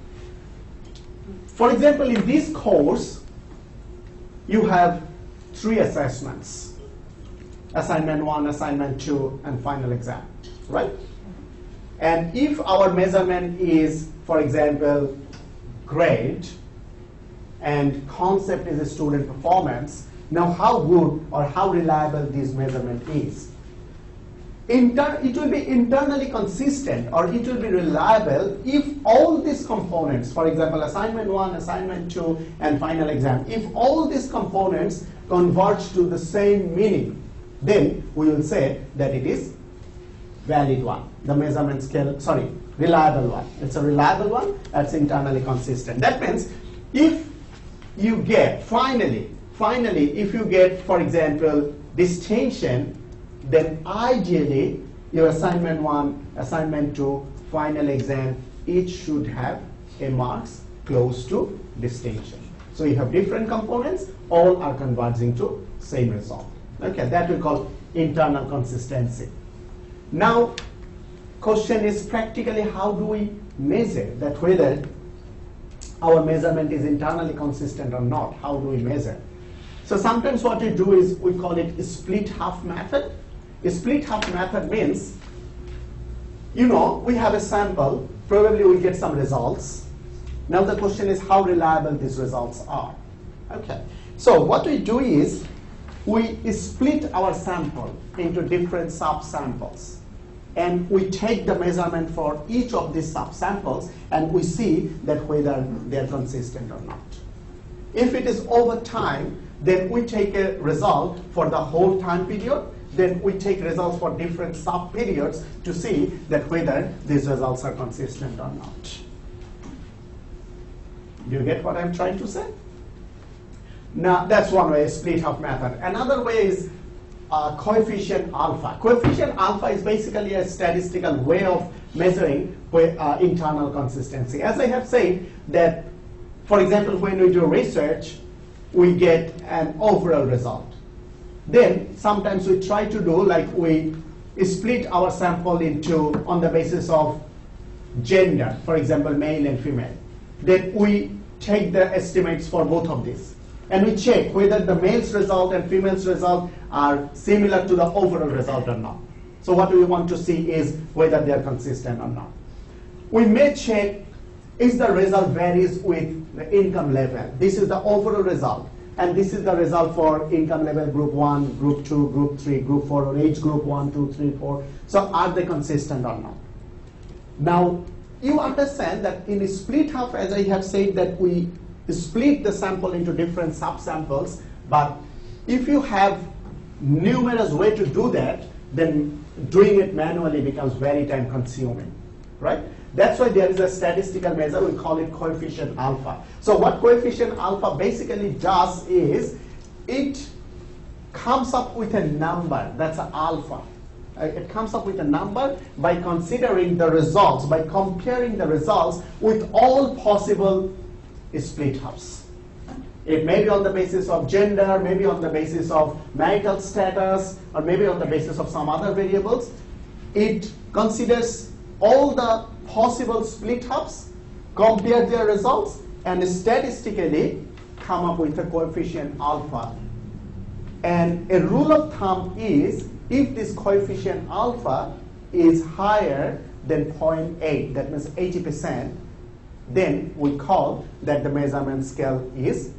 For example, in this course, you have 3 assessments. Assignment 1, assignment 2, and final exam, right? And if our measurement is, for example, grade, and concept is a student performance, now how good or how reliable this measurement is? It will be internally consistent, or it will be reliable if all these components, for example, assignment 1, assignment 2, and final exam, if all these components converge to the same meaning, then we will say that it is valid one. The measurement scale, sorry, reliable one. It's a reliable one that's internally consistent. That means if you get, finally, if you get, for example, distinction, then ideally your assignment 1, assignment 2, final exam, each should have a marks close to distinction. So you have different components, all are converging to same result. Okay, that we call internal consistency. Now, question is practically how do we measure that whether our measurement is internally consistent or not? How do we measure? So sometimes what we do is we call it a split half method. A split half method means, you know, we have a sample, probably we get some results. Now the question is how reliable these results are. Okay, so what we do is we split our sample into different subsamples, and we take the measurement for each of these subsamples, and we see that whether they are consistent or not. If it is over time, then we take a result for the whole time period. Then we take results for different sub-periods to see that whether these results are consistent or not. Do you get what I'm trying to say? Now, that's one way, split half method. Another way is coefficient alpha. Coefficient alpha is basically a statistical way of measuring internal consistency. As I have said, that, for example, when we do research, we get an overall result. Then sometimes we try to do like we split our sample into on the basis of gender, for example, male and female. Then we take the estimates for both of these, and we check whether the male's result and female's result are similar to the overall result or not. So what we want to see is whether they are consistent or not. We may check if the result varies with the income level. This is the overall result, and this is the result for income level group 1, group 2, group 3, group 4, or age group 1, 2, 3, 4. So are they consistent or not? Now, you understand that in a split half, as I have said, that we split the sample into different subsamples, but if you have numerous ways to do that, then doing it manually becomes very time consuming, right? That's why there is a statistical measure, we call it coefficient alpha. So what coefficient alpha basically does is, it comes up with a number, that's an alpha. It comes up with a number by considering the results, by comparing the results with all possible split halves. It may be on the basis of gender, maybe on the basis of marital status, or maybe on the basis of some other variables. It considers all the possible split halves, compare their results, and statistically come up with a coefficient alpha. And a rule of thumb is, if this coefficient alpha is higher than 0.8, that means 80%, then we call that the measurement scale is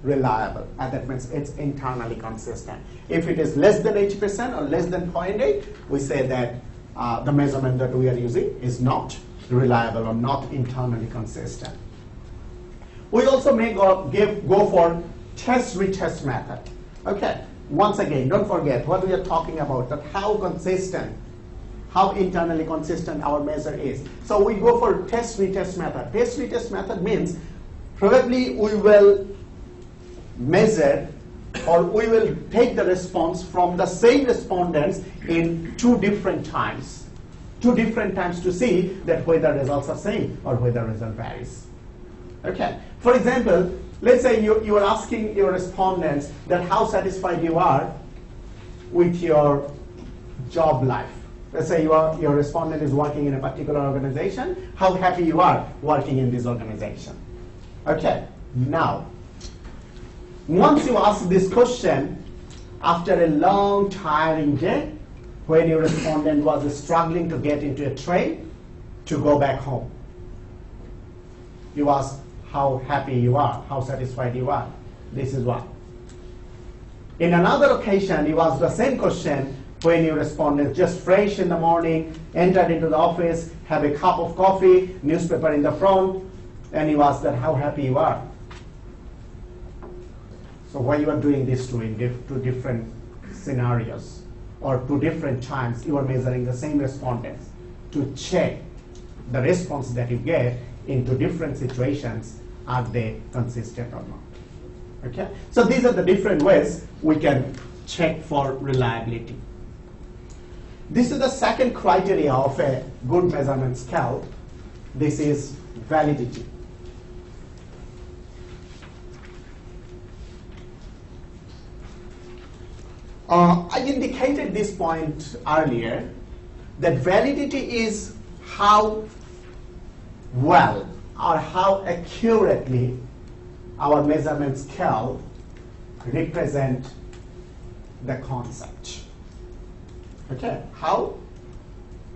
reliable, and that means it's internally consistent. If it is less than 80% or less than 0.8, we say that the measurement that we are using is not reliable or not internally consistent. We also may go for test-retest method. Okay, once again, don't forget what we are talking about, that how consistent, how internally consistent our measure is. So we go for test-retest method. Test-retest method means probably we will measure, or we will take the response from the same respondents in two different times to see that whether results are same or whether result varies. Okay. For example, let's say you are asking your respondents that how satisfied you are with your job life. Let's say your respondent is working in a particular organization, how happy you are working in this organization. Okay. Now, once you ask this question, after a long, tiring day, when your respondent was struggling to get into a train to go back home, you ask how happy you are, how satisfied you are. This is one. In another occasion, you ask the same question when your respondent just fresh in the morning, entered into the office, have a cup of coffee, newspaper in the front, and you ask that how happy you are. So why you are doing this in two different scenarios, or two different times you are measuring the same respondents to check the response that you get into different situations, are they consistent or not? Okay? So these are the different ways we can check for reliability. This is the second criteria of a good measurement scale. This is validity. I indicated this point earlier, that validity is how well or how accurately our measurement scale represent the concept. Okay, how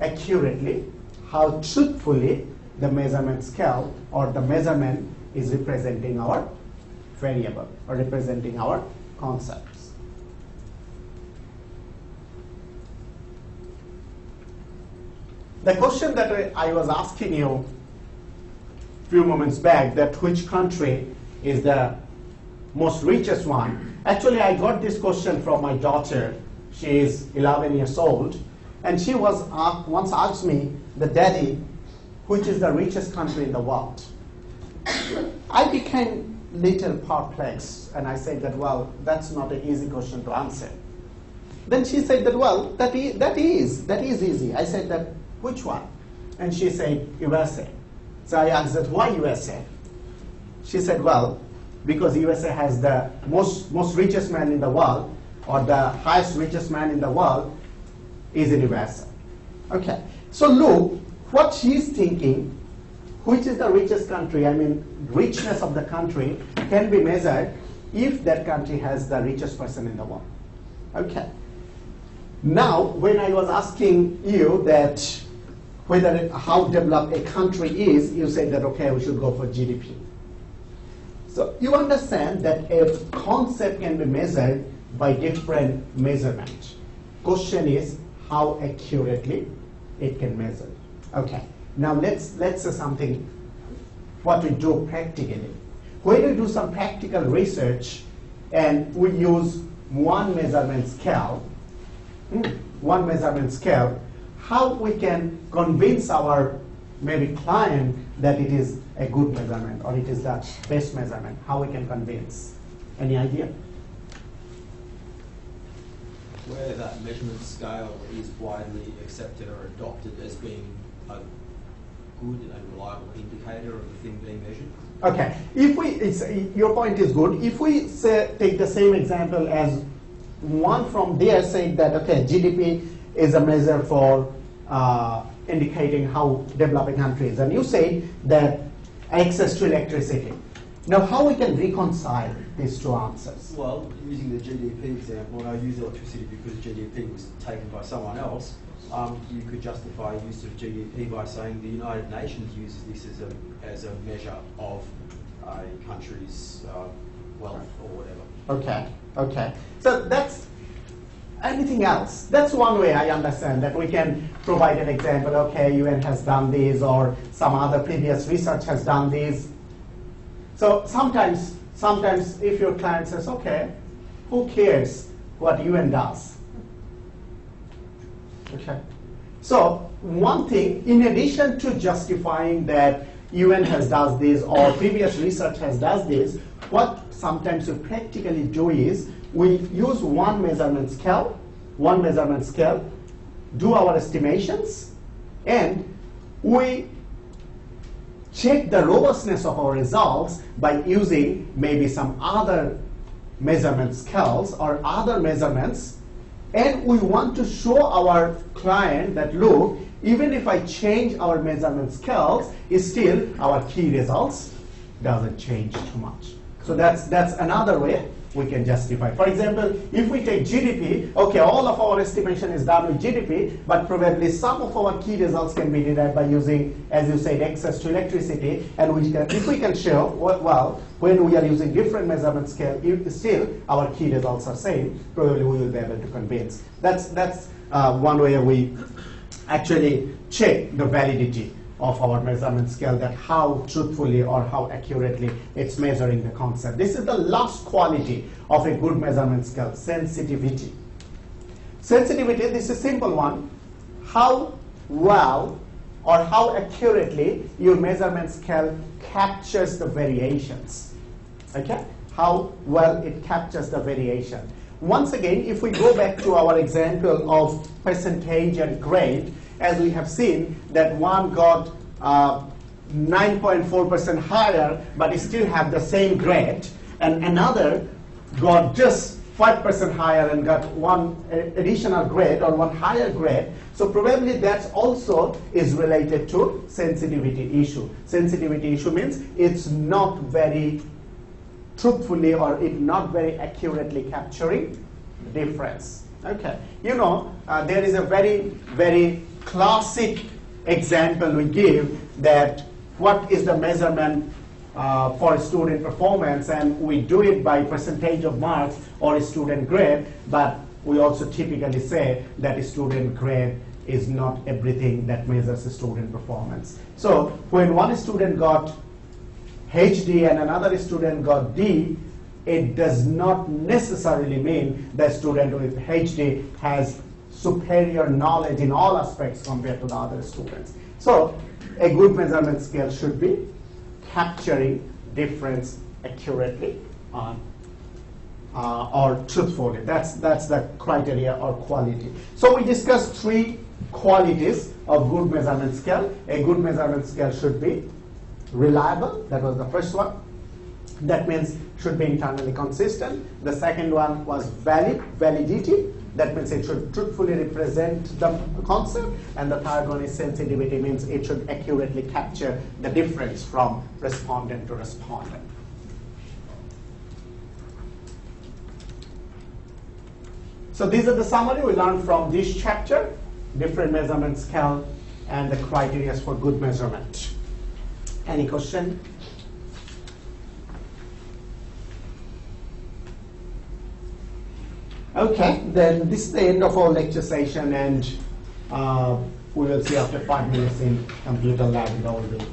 accurately, how truthfully the measurement scale or the measurement is representing our variable or representing our concepts. The question that I was asking you a few moments back, that which country is the most richest one. Actually, I got this question from my daughter. She is 11 years old, and she was once asked me, the daddy, which is the richest country in the world? I became little perplexed, and I said that, well, that's not an easy question to answer. Then she said that, well, that is easy. I said that, which one? And she said, USA. So I asked that, why USA? She said, well, because USA has the most richest man in the world, or the highest richest man in the world is in USA. Okay, so look, what she's thinking, which is the richest country, I mean, richness of the country can be measured if that country has the richest person in the world. Okay. Now, when I was asking you that how developed a country is, you said that, okay, we should go for GDP. So you understand that a concept can be measured by different measurements. Question is how accurately it can measure. Okay. Now let's say something, what we do practically. When we do some practical research and we use one measurement scale, how we can convince our maybe client that it is a good measurement or it is the best measurement? How we can convince? Any idea? Where that measurement scale is widely accepted or adopted as being a good and reliable indicator of the thing being measured. Okay, your point is good. If we take the same example as one from there, saying that, okay, GDP is a measure for indicating how developed a country is, and you say that access to electricity. Now, how we can reconcile these two answers? Well, using the GDP example, and I use electricity because GDP was taken by someone else, you could justify use of GDP by saying the United Nations uses this as a measure of a country's wealth or whatever. Okay. So that's anything else. That's one way I understand that we can provide an example. Okay, UN has done this, or some other previous research has done this. So sometimes if your client says, okay, who cares what UN does? Okay. So one thing, in addition to justifying that UN has does this or previous research has does this, what sometimes we practically do is we use one measurement scale, do our estimations, and we check the robustness of our results by using maybe some other measurement scales or other measurements, and we want to show our client that, look, even if I change our measurement scales, still our key results doesn't change too much. So that's another way we can justify. For example, if we take GDP, okay, all of our estimation is done with GDP, but probably some of our key results can be derived by using, as you said, access to electricity, and if we can show, well, when we are using different measurement scale, if still our key results are same, probably we will be able to convince. That's one way we actually check the validity of our measurement scale, that how truthfully or how accurately it's measuring the concept. This is the last quality of a good measurement scale, sensitivity. Sensitivity, this is a simple one. How well or how accurately your measurement scale captures the variations. Okay? How well it captures the variation. Once again, if we go back to our example of percentage and grade, as we have seen that one got 9.4% higher, but still have the same grade, and another got just 5% higher and got one additional grade or one higher grade. So probably that also is related to sensitivity issue. Sensitivity issue means it's not very truthfully or it not very accurately capturing the difference. Okay, you know, there is a very classic example we give that what is the measurement for student performance, and we do it by percentage of marks or student grade, but we also typically say that student grade is not everything that measures student performance. So when one student got HD and another student got D, it does not necessarily mean the student with HD has superior knowledge in all aspects compared to the other students. So a good measurement scale should be capturing difference accurately or truthfully. That's the criteria or quality. So we discussed 3 qualities of good measurement scale. A good measurement scale should be reliable. That was the first one. That means should be internally consistent. The second one was validity. That means it should truthfully represent the concept. And the third one is sensitivity, means it should accurately capture the difference from respondent to respondent. So these are the summary we learned from this chapter, different measurement scale and the criteria for good measurement. Any question? Okay, then this is the end of our lecture session, and we will see after 5 minutes in computer lab in our building.